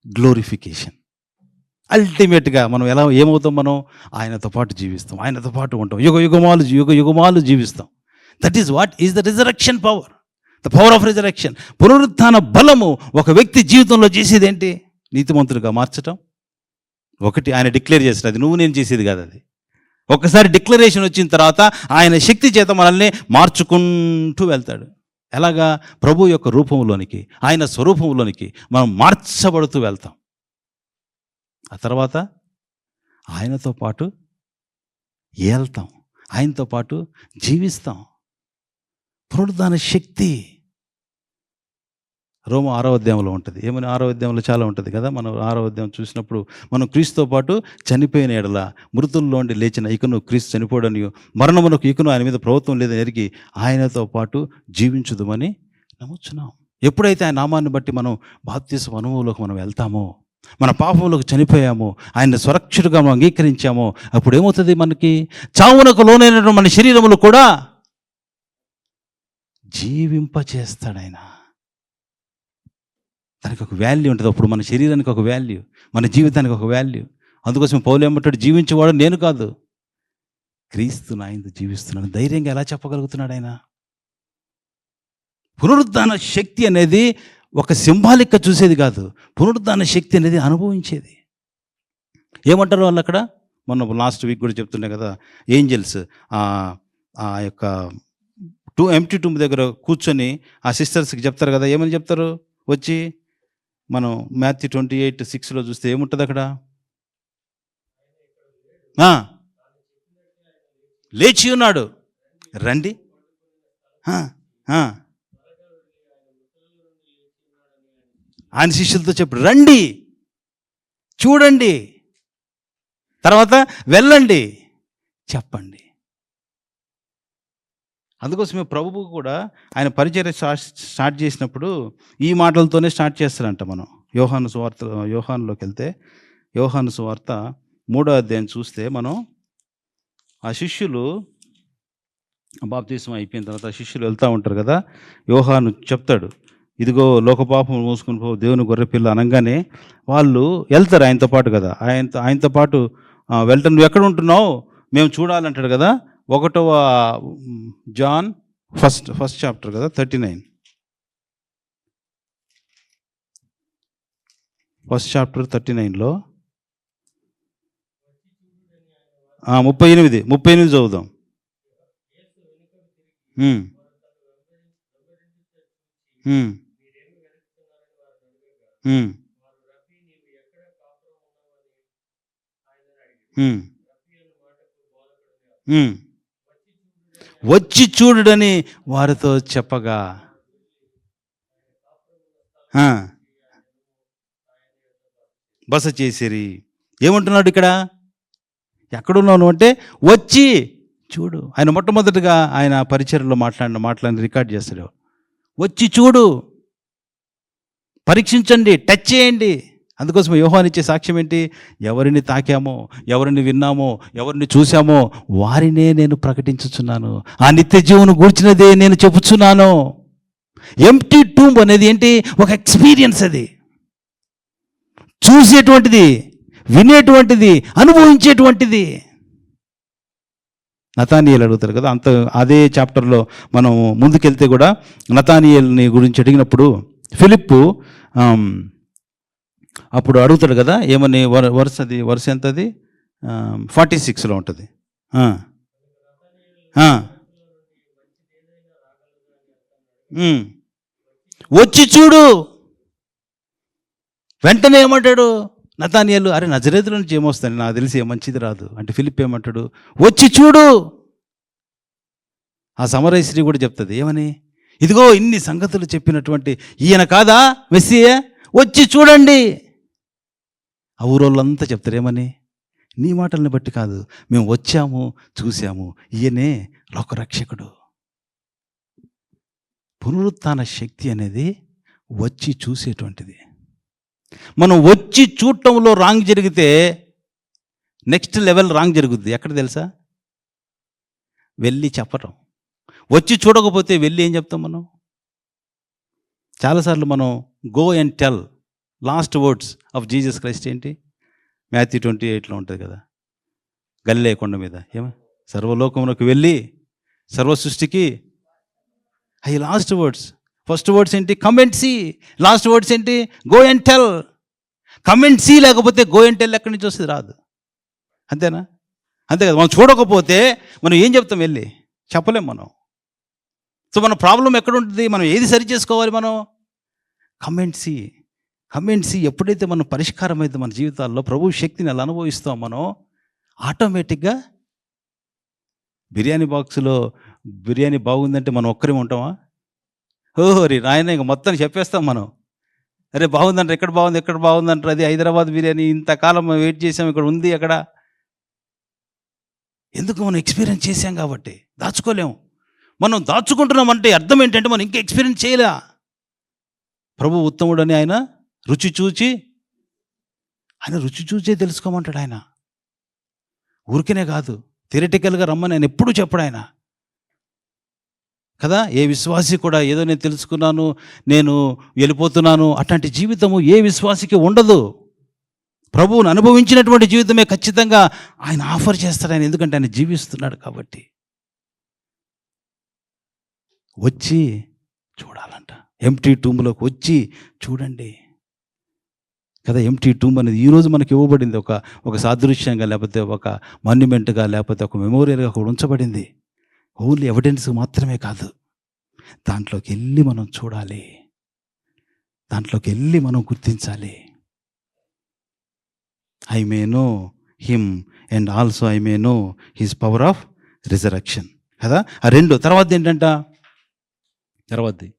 Speaker 1: గ్లోరిఫికేషన్. అల్టిమేట్గా మనం ఏమవుతాం? మనం ఆయనతో పాటు జీవిస్తాం, ఆయనతో పాటు ఉంటాం, యుగయుగమాలు జీవిస్తాం. That is what is the resurrection power, the power of resurrection. పునరుత్థాన బలము ఒక వ్యక్తి జీవితంలో చేసేది ఏంటి? నీతిమంతుడిగా మార్చటం. ఒకటి ఆయన డిక్లేర్ చేస్తాడు, అది నువ్వు నేను చేసేది కాదు. అది ఒక్కసారి డిక్లరేషన్ వచ్చిన తర్వాత ఆయన శక్తి చేత మనల్ని మార్చుకుంటూ వెళ్తాడు. ఎలాగా? ప్రభు యొక్క రూపంలోనికి, ఆయన స్వరూపంలోనికి మనం మార్చబడుతూ వెళ్తాం. ఆ తర్వాత ఆయనతో పాటు ఏళ్తాం, ఆయనతో పాటు జీవిస్తాం. పునరుద్ధాన శక్తి రోమ 6వ అధ్యాయంలో ఉంటుంది. ఏమని 6వ అధ్యాయంలో చాలా ఉంటుంది కదా. మనం 6వ అధ్యాయం చూసినప్పుడు మనం క్రీస్తుతో పాటు చనిపోయిన ఎడల మృతుల్లోండి లేచిన ఇకను క్రీస్తు చనిపోవడని, మరణమునకు ఇకను ఆయన మీద ప్రభుత్వం లేదని ఎరిగి ఆయనతో పాటు జీవించుదుమని నమ్ముచున్నాం. ఎప్పుడైతే ఆయన నామాన్ని బట్టి మనం బాప్తిస్మ అనుభవంలోకి మనం వెళ్తామో, మన పాపంలోకి చనిపోయామో, ఆయన సురక్షితంగా మనం అంగీకరించామో, అప్పుడు ఏమవుతుంది? మనకి చావునకు లోనైనటువంటి మన శరీరములు కూడా జీవింపచేస్తాడు ఆయన. దానికి ఒక వాల్యూ ఉంటుంది. అప్పుడు మన శరీరానికి ఒక వాల్యూ, మన జీవితానికి ఒక వాల్యూ. అందుకోసం పౌలు ఏమంటాడు? జీవించేవాడు నేను కాదు, క్రీస్తు నాయందు జీవిస్తున్నాను. ధైర్యంగా ఎలా చెప్పగలుగుతున్నాడు ఆయన? పునరుద్ధాన శక్తి అనేది ఒక సింబాలిక్గా చూసేది కాదు, పునరుద్ధాన శక్తి అనేది అనుభవించేది. ఏమంటారు వాళ్ళు అక్కడ? మొన్న లాస్ట్ వీక్ కూడా చెప్తుండే కదా, ఏంజల్స్ ఆ యొక్క ఎంప్టీ టూంబ్ దగ్గర కూర్చొని ఆ సిస్టర్స్కి చెప్తారు కదా. ఏమని చెప్తారు? వచ్చి మనం మాథ్యూ 28:6 చూస్తే ఏముంటుంది అక్కడ? లేచి ఉన్నాడు, రండి. ఆ, ఆ. ఆయన శిష్యులతో చెప్పు, రండి చూడండి, తర్వాత వెళ్ళండి చెప్పండి. అందుకోసమే ప్రభువు కూడా ఆయన పరిచర్య స్టార్ట్ చేసినప్పుడు ఈ మాటలతోనే స్టార్ట్ చేస్తారంట. మనం యోహానులోకి వెళ్తే యోహాను సువార్త 3వ అధ్యాయం చూస్తే మనం ఆ శిష్యులు బాప్తిస్మం అయిపోయిన తర్వాత ఆ శిష్యులు వెళ్తూ ఉంటారు కదా. యోహాను చెప్తాడు, ఇదిగో లోకపాపం మోసుకుని పో దేవుని గొర్రెపిల్ల అనగానే వాళ్ళు వెళ్తారు ఆయనతో పాటు కదా. ఆయనతో పాటు వెళ్తాను, నువ్వు ఎక్కడ ఉంటున్నావు మేము చూడాలంటాడు కదా. 1వ జాన్ ఫస్ట్ చాప్టర్ కదా, 39, ఫస్ట్ చాప్టర్ 39లో 38 చదువుదాం. వచ్చి చూడుడని వారితో చెప్పగా బస చేసిరి. ఏమంటున్నాడు ఇక్కడ, ఎక్కడున్నాను అంటే వచ్చి చూడు. ఆయన మొట్టమొదటిగా ఆయన పరిచర్యలో మాట్లాడిన రికార్డ్ చేస్తాడు. వచ్చి చూడు, పరీక్షించండి, టచ్ చేయండి. అందుకోసం యోహాను ఇచ్చే సాక్ష్యం ఏంటి, ఎవరిని తాకామో, ఎవరిని విన్నామో, ఎవరిని చూసామో వారినే నేను ప్రకటించుచున్నాను, ఆ నిత్య జీవను గూర్చినదే నేను చెప్పుచున్నాను. ఎంప్టీ టూంబ్ అనేది ఏంటి, ఒక ఎక్స్పీరియన్స్. అది చూసేటువంటిది, వినేటువంటిది, అనుభవించేటువంటిది. నతానియేలు అడుగుతారు కదా, అదే చాప్టర్లో మనం ముందుకెళ్తే కూడా నతానియేలుని గురించి అడిగినప్పుడు ఫిలిప్పు అప్పుడు అడుగుతాడు కదా, ఏమని, వరుస ఎంతది 46లో ఉంటుంది. వచ్చి చూడు. వెంటనే ఏమంటాడు నతానియేలు, అరే నజరేతుల నుంచి ఏమొస్తాను, నాకు తెలిసి ఏ మంచిది రాదు అంటే ఫిలిప్ ఏమంటాడు, వచ్చి చూడు. ఆ సమరయ స్త్రీ కూడా చెప్తుంది ఏమని, ఇదిగో ఇన్ని సంగతులు చెప్పినటువంటి ఈయన కాదా మెస్సియే, వచ్చి చూడండి. ఆ ఊరోళ్ళంతా చెప్తారు ఏమని, నీ మాటల్ని బట్టి కాదు, మేము వచ్చాము చూసాము, ఈయనే లోకరక్షకుడు. పునరుత్థాన శక్తి అనేది వచ్చి చూసేటువంటిది. మనం వచ్చి చూడటంలో రాంగ్ జరిగితే నెక్స్ట్ లెవెల్ రాంగ్ జరుగుద్ది. ఎక్కడ తెలుసా, వెళ్ళి చెప్పటం. వచ్చి చూడకపోతే వెళ్ళి ఏం చెప్తాం మనం. చాలాసార్లు మనం go and tell last words of Jesus Christ ఏంటి, Matthew 28లో ఉంటుంది కదా, గలిలయ కొండ మీద సర్వలోకమునకు వెళ్ళి సర్వ సృష్టికి. అవి లాస్ట్ వర్డ్స్. ఫస్ట్ వర్డ్స్ ఏంటి, come and see. Last words ఏంటి, go and tell. Come and see లేకపోతే గో అండ్ టెల్ ఎక్కడి నుంచి వస్తుంది, రాదు. అంతేనా, అంతే కదా. మనం చూడకపోతే మనం ఏం చెప్తాం, వెళ్ళి చెప్పలేం మనం. సో మన ప్రాబ్లం ఎక్కడ ఉంటుంది, మనం ఏది సరి చేసుకోవాలి, మనం come and see. Come and see ఎప్పుడైతే మనం పరిష్కారం అయితే మన జీవితాల్లో ప్రభు శక్తిని అలా అనుభవిస్తాం, మనం ఆటోమేటిక్గా బిర్యానీ బాక్స్లో బిర్యానీ బాగుందంటే మనం ఒక్కరే ఉంటామా, ఓహోరి నాయన ఇంక మొత్తం చెప్పేస్తాం మనం. అరే బాగుందంటారు, ఎక్కడ బాగుందంటారు, అది హైదరాబాద్ బిర్యానీ, ఇంతకాలం వెయిట్ చేసాం, ఇక్కడ ఉంది అక్కడ. ఎందుకు, మనం ఎక్స్పీరియన్స్ చేసాం కాబట్టి. దాచుకోలేము. మనం దాచుకుంటున్నామంటే అర్థం ఏంటంటే మనం ఇంకా ఎక్స్పీరియన్స్ చేయలే. ప్రభు ఉత్తముడని ఆయన రుచి చూచే తెలుసుకోమంటాడు ఆయన. ఊరికనే కాదు, థియరిటికల్గా రమ్మని ఆయన ఎప్పుడూ చెప్పడు ఆయన కదా. ఏ విశ్వాసి కూడా ఏదో నేను తెలుసుకున్నాను, నేను వెళ్ళిపోతున్నాను, అట్లాంటి జీవితము ఏ విశ్వాసికి ఉండదు. ప్రభువును అనుభవించినటువంటి జీవితమే ఖచ్చితంగా ఆయన ఆఫర్ చేస్తాడు ఆయన, ఎందుకంటే ఆయన జీవిస్తున్నాడు కాబట్టి. వచ్చి చూడాలంట, ఎంప్టీ టూంబ్లోకి వచ్చి చూడండి కదా. ఎంప్టీ టూంబ్ అనేది ఈరోజు మనకి ఇవ్వబడింది, ఒక సాదృశ్యంగా, లేకపోతే ఒక మాన్యుమెంట్గా, లేకపోతే ఒక మెమోరియల్గా కూడా ఉంచబడింది. ఓన్లీ ఎవిడెన్స్ మాత్రమే కాదు, దాంట్లోకి వెళ్ళి మనం చూడాలి, దాంట్లోకి వెళ్ళి మనం గుర్తించాలి. I may know him and also I may know his power of resurrection కదా. ఆ రెండు తర్వాత ఏంటంట, తర్వాతది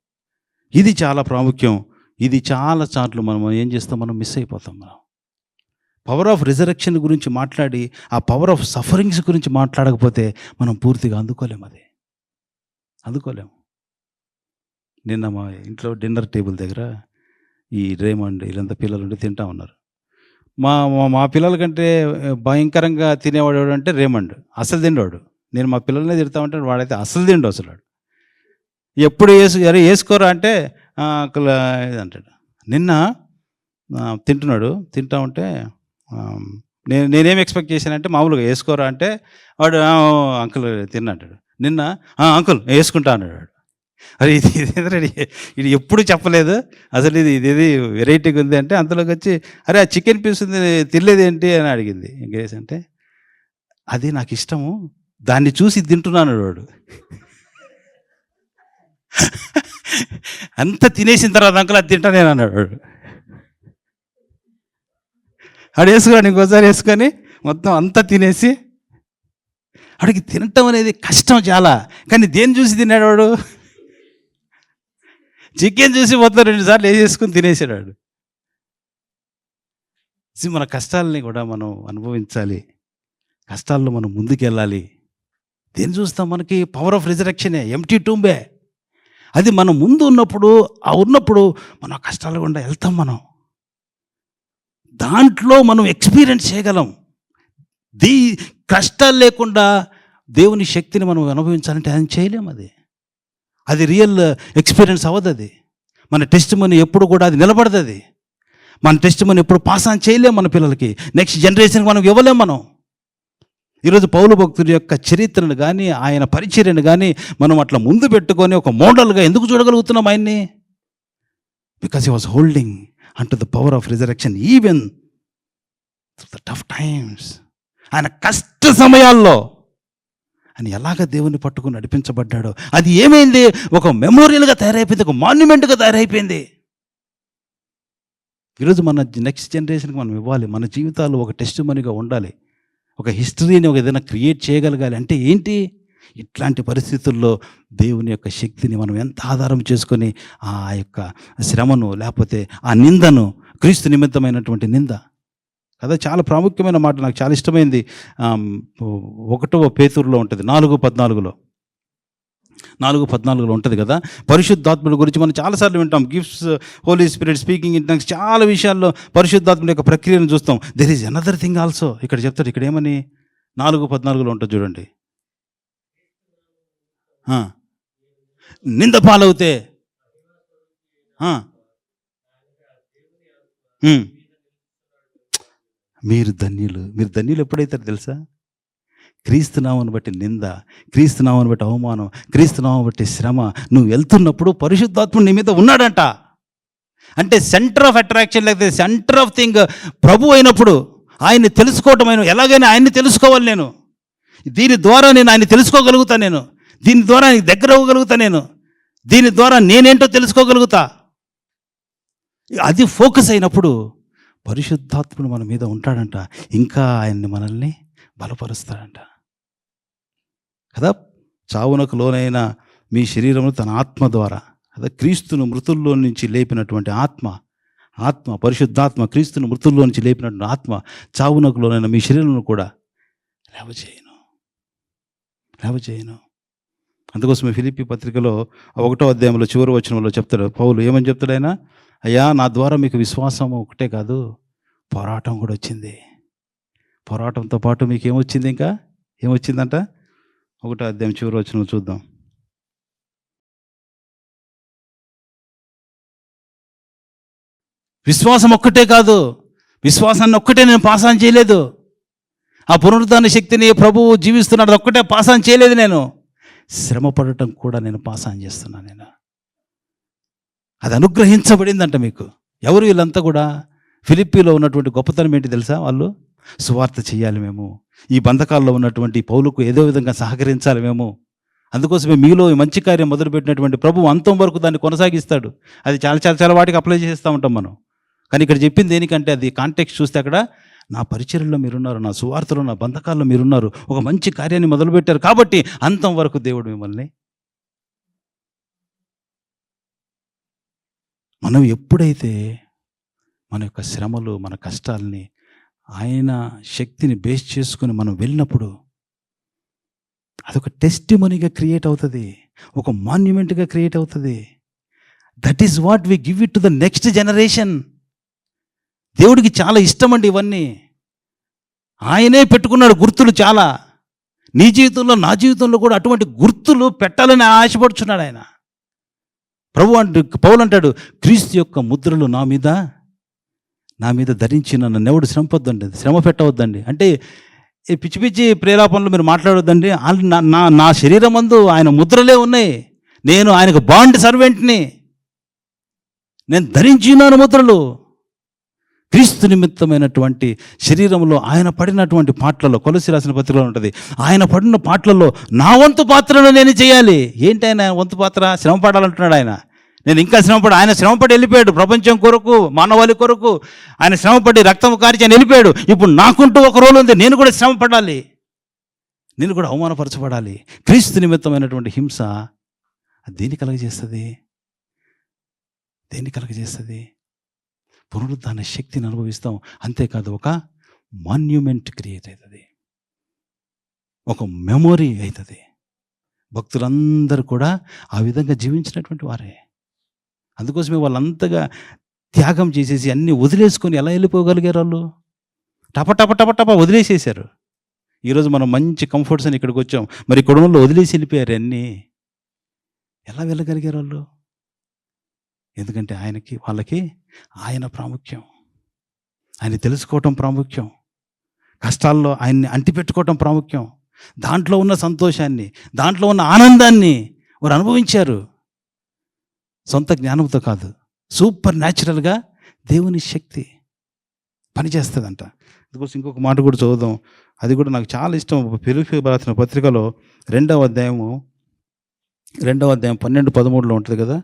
Speaker 1: ఇది చాలా ప్రాముఖ్యం. ఇది చాలా సార్లు మనం ఏం చేస్తాం, మనం మిస్ అయిపోతాం. మనం పవర్ ఆఫ్ రిజరక్షన్ గురించి మాట్లాడి ఆ పవర్ ఆఫ్ సఫరింగ్స్ గురించి మాట్లాడకపోతే మనం పూర్తిగా అందుకోలేము. అది అందుకోలేము. నిన్న మా ఇంట్లో డిన్నర్ టేబుల్ దగ్గర ఈ రేమండ్ వీళ్ళంతా పిల్లలు ఉండి తింటా ఉన్నారు. మా మా పిల్లల కంటే భయంకరంగా తినేవాడు ఎవడంటే రేమండ్. అసలు తిండవాడు. నేను మా పిల్లల్ని తిడతా ఉంటే వాడైతే అసలు తిండు. అసలు వాడు ఎప్పుడు అరే వేసుకోరా అంటే అంకుల్ అంటాడు. నిన్న తింటున్నాడు, తింటా ఉంటే నేనేం ఎక్స్పెక్ట్ చేశానంటే మామూలుగా వేసుకోరా అంటే వాడు అంకుల్ తిన్నంటాడు. నిన్న అంకుల్ వేసుకుంటా అన్నాడు వాడు. అరే ఇది ఎప్పుడు చెప్పలేదు అసలు, ఇది వెరైటీగా ఉంది అంటే అంతలోకి వచ్చి అరే ఆ చికెన్ పీస్ ఉంది తినలేదు ఏంటి అని అడిగింది. ఇంకేసి అంటే అది నాకు ఇష్టము, దాన్ని చూసి తింటున్నాను వాడు. అంత తినేసిన తర్వాత అంకుల్ అది తింటా నేను అన్నాడు వాడు. ఆడు వేసుకున్నాడు, ఇంకోసారి వేసుకొని మొత్తం అంతా తినేసి, ఆడికి తినటం అనేది కష్టం చాలా, కానీ దేన్ని చూసి తిన్నాడు వాడు, చికెన్ చూసి మొత్తం 2 సార్లు వేసేసుకుని తినేసాడు వాడు. మన కష్టాలని కూడా మనం అనుభవించాలి, కష్టాల్లో మనం ముందుకెళ్ళాలి. దేన్ని చూస్తాం, మనకి పవర్ ఆఫ్ రిజరక్షనే, ఎంటీ టూంబే. అది మనం ముందు ఉన్నప్పుడు మనం కష్టాలు గుండా వెళ్తాం. మనం దాంట్లో మనం ఎక్స్పీరియన్స్ చేయగలం. కష్టాలు లేకుండా దేవుని శక్తిని మనం అనుభవించాలంటే అది చేయలేము. అది రియల్ ఎక్స్పీరియన్స్ అవ్వదు. అది మన టెస్ట్ మనీ ఎప్పుడు కూడా అది నిలబడదు. అది మన టెస్ట్ మనీ ఎప్పుడు పాస్ ఆన్ చేయలేము. మన పిల్లలకి, నెక్స్ట్ జనరేషన్కి మనం ఇవ్వలేము. మనం ఈరోజు పౌలు భక్తుడి యొక్క చరిత్రను కానీ ఆయన పరిచర్యను కానీ మనం అట్లా ముందు పెట్టుకొని ఒక మోడల్గా ఎందుకు చూడగలుగుతున్నాం ఆయన్ని? Because he was holding unto the power of resurrection even the tough times. ఆయన కష్ట సమయాల్లో ఆయన ఎలాగ దేవుని పట్టుకుని నడిపించబడ్డాడో అది ఏమైంది, ఒక మెమోరియల్గా తయారైపోయింది, ఒక మాన్యుమెంట్గా తయారైపోయింది. ఈరోజు మన నెక్స్ట్ జనరేషన్కి మనం ఇవ్వాలి. మన జీవితాలు ఒక టెస్ట్ మనీగా ఉండాలి, ఒక హిస్టరీని ఒక ఏదైనా క్రియేట్ చేయగలగాలి. అంటే ఏంటి, ఇట్లాంటి పరిస్థితుల్లో దేవుని యొక్క శక్తిని మనం ఎంత ఆధారం చేసుకొని ఆ యొక్క శ్రమను లేకపోతే ఆ నిందను, క్రీస్తు నిమిత్తమైనటువంటి నింద కదా, చాలా ప్రాముఖ్యమైన మాట, నాకు చాలా ఇష్టమైంది. 1వ పేతురులో ఉంటుంది, 4:14 ఉంటుంది కదా. పరిశుద్ధాత్ముడి గురించి మనం చాలాసార్లు వింటాం. Gifts, Holy Spirit, speaking in tongues, చాలా విషయాల్లో పరిశుద్ధాత్ముడి యొక్క ప్రక్రియను చూస్తాం. There is another thing also. ఇక్కడ చెప్తాడు, ఇక్కడ ఏమని 4:14 ఉంటుంది చూడండి. నింద పాలవుతే మీరు ధన్యులు ఎప్పుడైతారు తెలుసా? క్రీస్తునామను బట్టి నింద, క్రీస్తునామను బట్టి అవమానం, క్రీస్తునామను బట్టి శ్రమ నువ్వు వెళ్తున్నప్పుడు పరిశుద్ధాత్ముడు నీ మీద ఉన్నాడంట. అంటే సెంటర్ ఆఫ్ అట్రాక్షన్, లేకపోతే సెంటర్ ఆఫ్ థింగ్ ప్రభు అయినప్పుడు ఆయన్ని తెలుసుకోవటం, ఎలాగైనా ఆయన్ని తెలుసుకోవాలి. నేను దీని ద్వారా ఆయన్ని తెలుసుకోగలుగుతా, నేను దీని ద్వారా ఆయనకి దగ్గర అవ్వగలుగుతా, నేను దీని ద్వారా నేనేంటో తెలుసుకోగలుగుతా. అది ఫోకస్ అయినప్పుడు పరిశుద్ధాత్ముడు మన మీద ఉంటాడంట, ఇంకా ఆయన్ని మనల్ని బలపరుస్తాడంట కదా. చావునకు లోనైన మీ శరీరమును తన ఆత్మ ద్వారా కదా, క్రీస్తును మృతుల్లో నుంచి లేపినటువంటి ఆత్మ పరిశుద్ధాత్మ, క్రీస్తును మృతుల్లో నుంచి లేపినటువంటి ఆత్మ చావునకు లోనైన మీ శరీరమును కూడా లేవచేయను. అందుకోసమే ఫిలిప్పీ పత్రికలో 1వ అధ్యాయంలో చివరి వచనంలో చెప్తాడు పౌలు, ఏమని చెప్తాడు ఆయన? అయ్యా, నా ద్వారా మీకు విశ్వాసం ఒకటే కాదు, పోరాటం కూడా వచ్చింది. పోరాటంతో పాటు మీకు ఏమొచ్చింది, ఇంకా ఏమొచ్చిందంట? 1వ అధ్యాయం చివరి వచనం చూద్దాం. విశ్వాసం ఒక్కటే కాదు, విశ్వాసాన్ని ఒక్కటే నేను పాస్ ఆన్ చేయలేదు. ఆ పునరుద్ధాన శక్తిని ప్రభువు జీవిస్తున్నాడు, ఒక్కటే పాస్ ఆన్ చేయలేదు. నేను శ్రమ పడటం కూడా నేను పాస్ ఆన్ చేస్తున్నాను. నేను అది అనుగ్రహించబడిందంట మీకు. ఎవరు వీళ్ళంతా కూడా? ఫిలిప్పీలో ఉన్నటువంటి గొప్పతనం ఏంటి తెలుసా? వాళ్ళు సువార్త చేయాలి, మేము ఈ బంధకాల్లో ఉన్నటువంటి పౌలుకు ఏదో విధంగా సహకరించాలి మేము. అందుకోసమే మీలో ఈ మంచి కార్యం మొదలుపెట్టినటువంటి ప్రభువు అంతం వరకు దాన్ని కొనసాగిస్తాడు. అది చాలా చాలా చాలా వాటికి అప్లై చేస్తూ ఉంటాం మనం. కానీ ఇక్కడ చెప్పింది దేనికంటే, అది కాంటెక్స్ట్ చూస్తే అక్కడ నా పరిచర్యలో మీరున్నారు, నా సువార్తలో, నా బంధకాల్లో మీరున్నారు, ఒక మంచి కార్యాన్ని మొదలుపెట్టారు కాబట్టి అంతం వరకు దేవుడు మిమ్మల్ని. మనం ఎప్పుడైతే మన యొక్క శ్రమలు, మన కష్టాలని ఆయన శక్తిని బేస్ చేసుకుని మనం వెళ్ళినప్పుడు అదొక టెస్టిమనీగా క్రియేట్ అవుతుంది, ఒక మాన్యుమెంట్గా క్రియేట్ అవుతుంది. That is what we give it to the next generation. దేవుడికి చాలా ఇష్టం అండి ఇవన్నీ. ఆయనే పెట్టుకున్నాడు గుర్తులు చాలా. నీ జీవితంలో, నా జీవితంలో కూడా అటువంటి గుర్తులు పెట్టాలని ఆశపడుచున్నాడు ఆయన. పౌలు అంటాడు, క్రీస్తు యొక్క ముద్రలు నా మీద ధరించి నన్ను ఎవడు శ్రమ పెట్టవద్దండి. అంటే ఈ పిచ్చి పిచ్చి ప్రేరేపణలు మీరు మాట్లాడొద్దండి. నా శరీరం మందు ఆయన ముద్రలే ఉన్నాయి. నేను ఆయనకు బాండ్ సర్వెంట్ని. నేను ధరించినాను ముద్రలు. క్రీస్తు నిమిత్తమైనటువంటి శరీరంలో ఆయన పడినటువంటి పాటలలో, కొలసి రాసిన పత్రికలో ఉంటుంది, ఆయన పడిన పాటలలో నా వంతు పాత్రను నేను చేయాలి. ఏంటి ఆయన వంతు పాత్ర? శ్రమ పడాలంటున్నాడు ఆయన. నేను ఇంకా శ్రమపడి, ఆయన శ్రమపడి వెళ్ళిపోయాడు ప్రపంచం కొరకు, మానవాళి కొరకు ఆయన శ్రమపడి రక్తం కార్చి ఆయన వెళ్ళిపోయాడు. ఇప్పుడు నాకుంటూ ఒక రోల్ ఉంది, నేను కూడా శ్రమ పడాలి, నేను కూడా అవమానపరచబడాలి. క్రీస్తు నిమిత్తమైనటువంటి హింస దేన్ని కలగజేస్తుంది? పునరుద్ధాన శక్తిని అనుభవిస్తాం. అంతేకాదు, ఒక మాన్యుమెంట్ క్రియేట్ అవుతుంది, ఒక మెమొరీ అవుతుంది. భక్తులందరూ కూడా ఆ విధంగా జీవించినటువంటి వారే. అందుకోసమే వాళ్ళంతగా త్యాగం చేసేసి అన్నీ వదిలేసుకొని ఎలా వెళ్ళిపోగలిగారు? వాళ్ళు టప వదిలేసేశారు. ఈరోజు మనం మంచి కంఫర్ట్స్ అని ఇక్కడికి వచ్చాం, మరి కుటుంబంలో వదిలేసి వెళ్ళిపోయారు అన్నీ. ఎలా వెళ్ళగలిగారు వాళ్ళు? ఎందుకంటే వాళ్ళకి ఆయన ప్రాముఖ్యం, ఆయన తెలుసుకోవటం ప్రాముఖ్యం, కష్టాల్లో ఆయన్ని అంటిపెట్టుకోవటం ప్రాముఖ్యం. దాంట్లో ఉన్న సంతోషాన్ని, దాంట్లో ఉన్న ఆనందాన్ని వారు అనుభవించారు. సొంత జ్ఞానంతో కాదు, సూపర్ న్యాచురల్గా దేవుని శక్తి పనిచేస్తుందంట. అందుకోసం ఇంకొక మాట కూడా చదువుదాం, అది కూడా నాకు చాలా ఇష్టం. ఫిలిప్పీయులకు రాసిన పత్రికలో 2వ అధ్యాయం 12-13 ఉంటుంది కదా.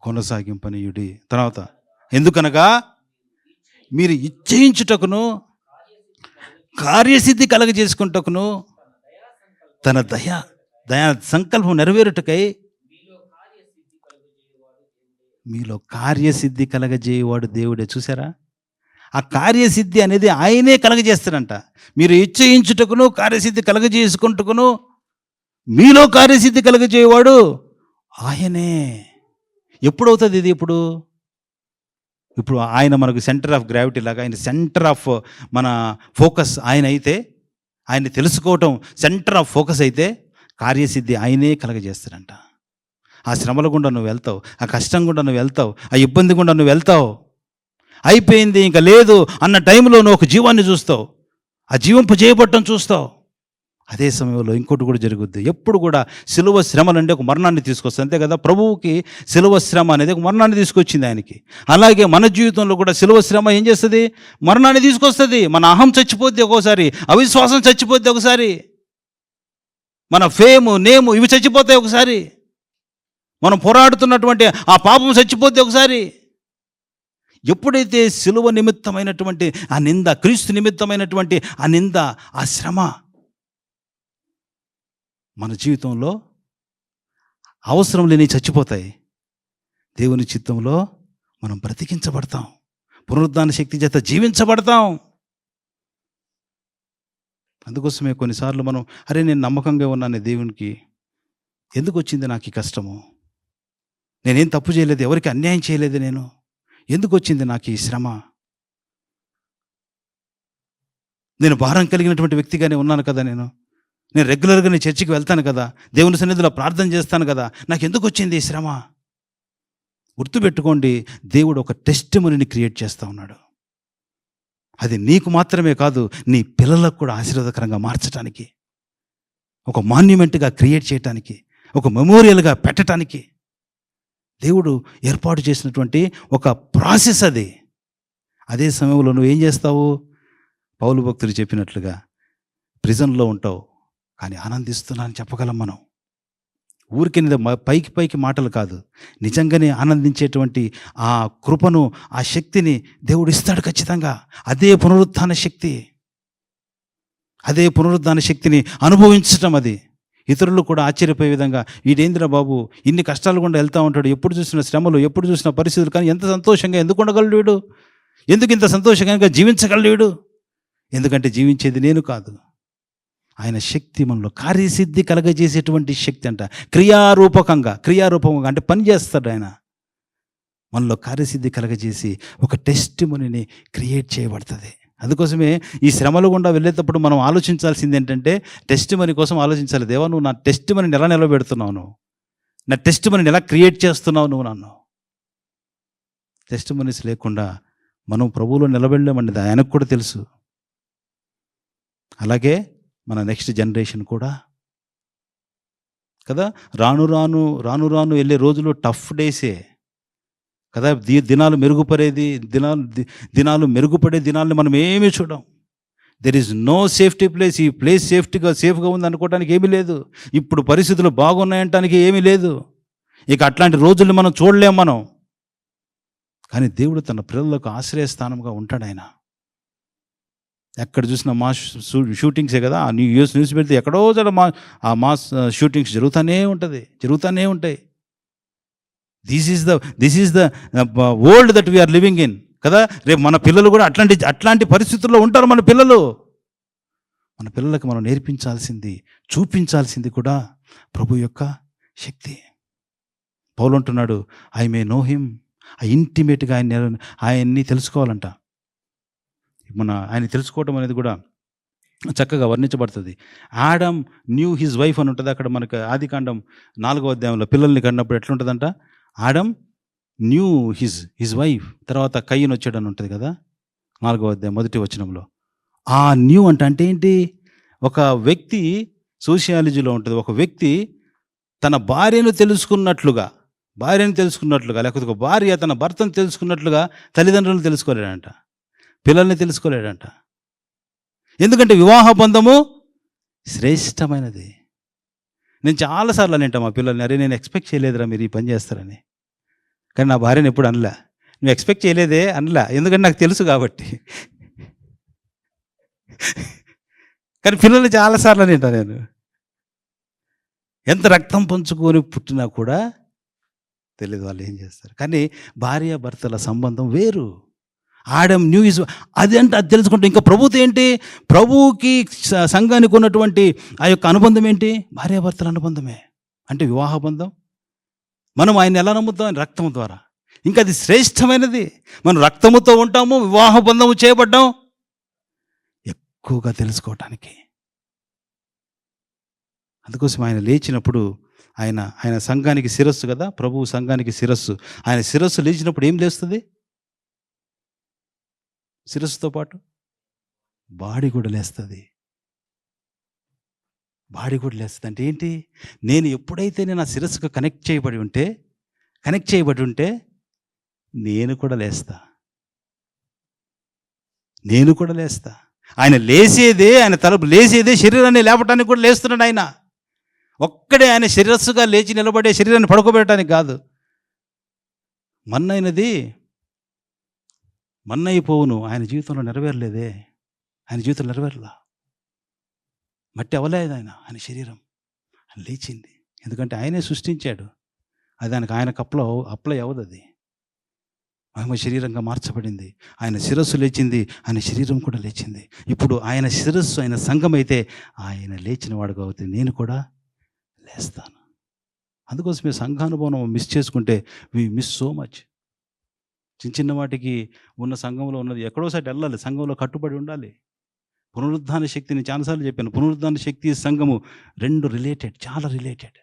Speaker 1: కొనసాగింపనీయుడి. తర్వాత, ఎందుకనగా మీరు ఇచ్ఛయించుటకును కార్యసిద్ధి కలగజేసుకుంటకును తన దయా సంకల్పం నెరవేరుటకై మీలో కార్యసిద్ధి కలగజేయవాడు దేవుడే. చూసారా? ఆ కార్యసిద్ధి అనేది ఆయనే కలగజేస్తాడంట. మీరు ఇచ్ఛయించుటకును కార్యసిద్ధి కలగజేసుకుంటకును మీలో కార్యసిద్ధి కలగజేయవాడు ఆయనే. ఎప్పుడవుతుంది ఇది? ఇప్పుడు ఆయన మనకు సెంటర్ ఆఫ్ గ్రావిటీ లాగా, ఆయన సెంటర్ ఆఫ్ మన ఫోకస్ ఆయన అయితే, ఆయన్ని తెలుసుకోవటం సెంటర్ ఆఫ్ ఫోకస్ అయితే కార్యసిద్ధి ఆయనే కలగజేస్తాడంట. ఆ శ్రమల గుండా నువ్వు వెళ్తావు, ఆ కష్టం గుండా నువ్వు వెళ్తావు, ఆ ఇబ్బంది గుండా నువ్వు వెళ్తావు. అయిపోయింది ఇంకా లేదు అన్న టైంలో నువ్వు ఒక జీవాన్ని చూస్తావు, ఆ జీవంపు చేయబట్టం చూస్తావు. అదే సమయంలో ఇంకోటి కూడా జరుగుద్ది. ఎప్పుడు కూడా సిలువ శ్రమలు అంటే ఒక మరణాన్ని తీసుకొస్తుంది, అంతే కదా. ప్రభువుకి సిలువ శ్రమ అనేది ఒక మరణాన్ని తీసుకొచ్చింది ఆయనకి. అలాగే మన జీవితంలో కూడా సిలువ శ్రమ ఏం చేస్తుంది? మరణాన్ని తీసుకొస్తుంది. మన అహం చచ్చిపోద్ది ఒక్కోసారి, అవిశ్వాసం చచ్చిపోద్ది ఒకసారి, మన ఫేము నేము ఇవి చచ్చిపోతాయి ఒకసారి, మనం పోరాడుతున్నటువంటి ఆ పాపం చచ్చిపోద్ది ఒకసారి. ఎప్పుడైతే సిలువ నిమిత్తమైనటువంటి ఆ నింద, క్రీస్తు నిమిత్తమైనటువంటి ఆ నింద, ఆ శ్రమ మన జీవితంలో అవసరం లేని చచ్చిపోతాయి, దేవుని చిత్తంలో మనం బ్రతికించబడతాం, పునరుద్ధాన శక్తి చేత జీవించబడతాం. అందుకోసమే కొన్నిసార్లు మనం, అరే నేను నమ్మకంగా ఉన్నాను దేవునికి, ఎందుకు వచ్చింది నాకు ఈ కష్టము? నేనేం తప్పు చేయలేదు, ఎవరికి అన్యాయం చేయలేదు, నేను ఎందుకు వచ్చింది నాకు ఈ శ్రమ? నేను భారం కలిగినటువంటి వ్యక్తిగానే ఉన్నాను కదా, నేను రెగ్యులర్గా నేను చర్చికి వెళ్తాను కదా, దేవుని సన్నిధిలో ప్రార్థన చేస్తాను కదా, నాకు ఎందుకు వచ్చింది ఈ శ్రమ? గుర్తుపెట్టుకోండి, దేవుడు ఒక టెస్టిమనీని క్రియేట్ చేస్తూ ఉన్నాడు. అది నీకు మాత్రమే కాదు, నీ పిల్లలకు కూడా ఆశీర్వాదకరంగా మార్చడానికి, ఒక మాన్యుమెంట్గా క్రియేట్ చేయటానికి, ఒక మెమోరియల్గా పెట్టడానికి దేవుడు ఏర్పాటు చేసినటువంటి ఒక ప్రాసెస్ అది. అదే సమయంలో నువ్వేం చేస్తావు? పౌలు భక్తుడు చెప్పినట్లుగా ప్రిజన్లో ఉంటావు, కానీ ఆనందిస్తున్నానని చెప్పగలం మనం. ఊరికే పైకి పైకి మాటలు కాదు, నిజంగానే ఆనందించేటువంటి ఆ కృపను, ఆ శక్తిని దేవుడు ఇస్తాడు ఖచ్చితంగా. అదే పునరుత్థాన శక్తి, అదే పునరుద్ధాన శక్తిని అనుభవించటం. అది ఇతరులు కూడా ఆశ్చర్యపోయే విధంగా, వీడేంద్ర బాబు ఇన్ని కష్టాలు గుండా వెళ్తూ ఉంటాడు, ఎప్పుడు చూసిన శ్రమలు, ఎప్పుడు చూసిన పరిస్థితులు, కానీ ఎంత సంతోషంగా ఎందుకు ఉండగలడు వీడు, ఎందుకు ఇంత సంతోషంగా జీవించగలడు వీడు? ఎందుకంటే జీవించేది నేను కాదు, ఆయన శక్తి మనలో కార్యసిద్ధి కలగజేసేటువంటి శక్తి అంట. క్రియారూపకంగా అంటే పని చేస్తాడు ఆయన, మనలో కార్యసిద్ధి కలగజేసి ఒక టెస్టిమనీని క్రియేట్ చేయబడుతుంది. అందుకోసమే ఈ శ్రమలు గుండా వెళ్ళేటప్పుడు మనం ఆలోచించాల్సింది ఏంటంటే, టెస్టిమనీ కోసం ఆలోచించాలి. దేవా, నువ్వు నా టెస్టిమనీని ఎలా నిలబెడుతున్నావు, నువ్వు నా టెస్టిమనీని ఎలా క్రియేట్ చేస్తున్నావు నువ్వు నన్ను. టెస్టిమనీస్ లేకుండా మనం ప్రభువులో నిలబడలేమండి, ఆయనకు కూడా తెలుసు. అలాగే మన నెక్స్ట్ జనరేషన్ కూడా కదా, రాను రాను వెళ్ళే రోజులు టఫ్ డేసే కదా. దినాలు మెరుగుపడేది, దినాలు మెరుగుపడే దినాలను మనం ఏమీ చూడం. There is no safety place. ఈ ప్లేస్ సేఫ్గా ఉంది అనుకోవడానికి ఏమీ లేదు. ఇప్పుడు పరిస్థితులు బాగున్నాయంటానికి ఏమీ లేదు. ఇక అట్లాంటి రోజుల్ని మనం చూడలేం మనం. కానీ దేవుడు తన పిల్లలకు ఆశ్రయస్థానంగా ఉంటాడు ఆయన. ఎక్కడ చూసినా మాస్ షూటింగ్సే కదా. ఆ న్యూస్ పెడితే ఎక్కడో చోట ఆ మాస్ షూటింగ్స్ జరుగుతూనే ఉంటాయి. This is the world that we are living in కదా. రేపు మన పిల్లలు కూడా అట్లాంటి పరిస్థితుల్లో ఉంటారు. మన పిల్లలకు మనం నేర్పించాల్సింది, చూపించాల్సింది కూడా ప్రభు యొక్క శక్తి. పౌలు అంటున్నాడు, ఐ మే నో హిమ్. ఇంటిమేట్గా ఆయన్ని తెలుసుకోవాలంట. ఆయన తెలుసుకోవటం అనేది కూడా చక్కగా వర్ణించబడుతుంది. ఆడమ్ న్యూ హిజ్ వైఫ్ అని ఉంటుంది. అక్కడ మనకు ఆదికాండం 4వ అధ్యాయంలో పిల్లల్ని కన్నప్పుడు ఎట్లుంటుందంట, ఆడమ్ న్యూ హిజ్ వైఫ్. తర్వాత కయ్యను వచ్చాడని ఉంటుంది కదా 4వ అధ్యాయం 1వ వచనంలో. ఆ న్యూ అంటే ఏంటి? ఒక వ్యక్తి సోషియాలజీలో ఉంటుంది, ఒక వ్యక్తి తన భార్యను తెలుసుకున్నట్లుగా, లేకపోతే ఒక భార్య తన భర్తను తెలుసుకున్నట్లుగా తల్లిదండ్రులను తెలుసుకోలేడంట, పిల్లల్ని తెలుసుకోలేడంట. ఎందుకంటే వివాహ బంధము శ్రేష్టమైనది. నేను చాలాసార్లు అని మా పిల్లల్ని, అరే నేను ఎక్స్పెక్ట్ చేయలేదురా మీరు ఈ పని చేస్తారని. కానీ నా భార్యను ఎప్పుడు అనలే, నువ్వు ఎక్స్పెక్ట్ చేయలేదే అనలే, ఎందుకంటే నాకు తెలుసు కాబట్టి. కానీ పిల్లల్ని చాలాసార్లు అని నేను, ఎంత రక్తం పంచుకొని పుట్టినా కూడా తెలియదు వాళ్ళు ఏం చేస్తారు. కానీ భార్యాభర్తల సంబంధం వేరు. ఆడమ్ న్యూ ఇస్ అది తెలుసుకుంటే ఇంకా ప్రభుతో ఏంటి, ప్రభువుకి సంఘానికి ఉన్నటువంటి ఆ యొక్క అనుబంధం ఏంటి? భార్యాభర్తల అనుబంధమే, అంటే వివాహ బంధం. మనం ఆయన ఎలా నమ్ముతాం? రక్తం ద్వారా. ఇంకా అది శ్రేష్టమైనది. మనం రక్తముతో ఉంటాము, వివాహ బంధము చేయబడ్డాం ఎక్కువగా తెలుసుకోవటానికి. అందుకోసం ఆయన లేచినప్పుడు ఆయన సంఘానికి శిరస్సు కదా, ప్రభువు సంఘానికి శిరస్సు. ఆయన శిరస్సు లేచినప్పుడు ఏం లేస్తుంది? శిరస్సుతో పాటు బాడీ కూడా లేస్తుంది. అంటే ఏంటి? నేను ఎప్పుడైతే నేను ఆ శిరస్సుకు కనెక్ట్ చేయబడి ఉంటే నేను కూడా లేస్తా. ఆయన తలుపు లేసేదే శరీరాన్ని లేపటానికి కూడా లేస్తున్నాడు ఆయన. ఒక్కడే ఆయన శిరస్సుగా లేచి నిలబడే శరీరాన్ని పడుకోబెట్టడానికి కాదు. మన్నయిపోవును ఆయన జీవితంలో నెరవేరలేదే. ఆయన జీవితంలో నెరవేరలా, మట్టి అవ్వలేదు ఆయన శరీరం. ఆయన లేచింది, ఎందుకంటే ఆయనే సృష్టించాడు. అది దానికి ఆయనకు అప్లై అవ్వదు. అది మహిమ శరీరంగా మార్చబడింది. ఆయన శిరస్సు లేచింది, ఆయన శరీరం కూడా లేచింది. ఇప్పుడు ఆయన శిరస్సు, ఆయన సంఘం అయితే ఆయన లేచిన వాడు కాబట్టి నేను కూడా లేస్తాను. అందుకోసమే సంఘానుభవం మిస్ చేసుకుంటే వి మిస్ సో మచ్. చిన్న వాటికి ఉన్న సంఘంలో ఉన్నది ఎక్కడోసారి వెళ్ళాలి, సంఘంలో కట్టుబడి ఉండాలి. పునరుద్ధాన శక్తిని చాలాసార్లు చెప్పాను. పునరుద్ధాన శక్తి, సంఘము రెండు చాలా రిలేటెడ్.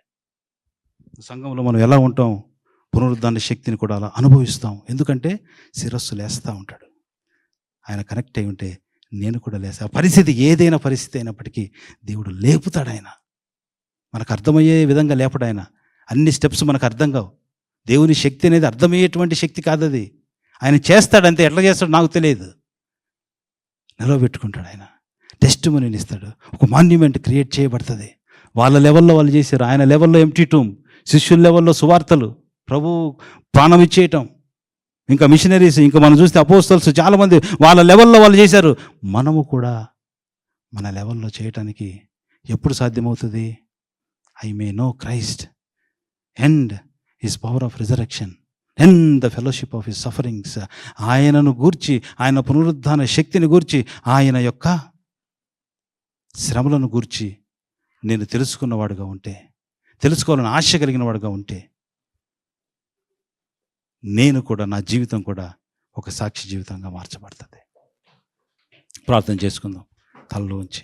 Speaker 1: సంఘంలో మనం ఎలా ఉంటాం, పునరుద్ధాన శక్తిని కూడా అలా అనుభవిస్తాం. ఎందుకంటే శిరస్సు లేస్తూ ఉంటాడు. ఆయన కనెక్ట్ అయి ఉంటే నేను కూడా లేస్తా. పరిస్థితి ఏదైనా పరిస్థితి అయినప్పటికీ దేవుడు లేపుతాడు. ఆయన మనకు అర్థమయ్యే విధంగా లేపడు. అన్ని స్టెప్స్ మనకు అర్థం కావు. దేవుని శక్తి అనేది అర్థమయ్యేటువంటి శక్తి కాదు. అది ఆయన చేస్తాడంతే. ఎట్లా చేస్తాడో నాకు తెలియదు. నిలవబెట్టుకుంటాడు ఆయన. టెస్టిమనీని ఇస్తాడు. ఒక మాన్యుమెంట్ క్రియేట్ చేయబడుతుంది. వాళ్ళ లెవెల్లో వాళ్ళు చేశారు. ఆయన లెవెల్లో ఎంప్టీ టూమ్, శిష్యుల లెవెల్లో సువార్తలు, ప్రభు ప్రాణం ఇచ్చేయటం, ఇంకా మిషనరీస్, ఇంకా మనం చూస్తే అపోస్తల్స్ చాలామంది వాళ్ళ లెవెల్లో వాళ్ళు చేశారు. మనము కూడా మన లెవెల్లో చేయటానికి ఎప్పుడు సాధ్యమవుతుంది? I may know Christ and his power of resurrection and the fellowship of his sufferings. ఆయనను గూర్చి, ఆయన పునరుద్ధాన శక్తిని గూర్చి, ఆయన యొక్క శ్రమలను గూర్చి నేను తెలుసుకున్నవాడుగా ఉంటే, తెలుసుకోవాలని ఆశ కలిగిన వాడుగా ఉంటే, నేను కూడా, నా జీవితం కూడా ఒక సాక్షి జీవితంగా మార్చబడుతుంది. ప్రార్థన చేసుకుందాం తలలో ఉంచి.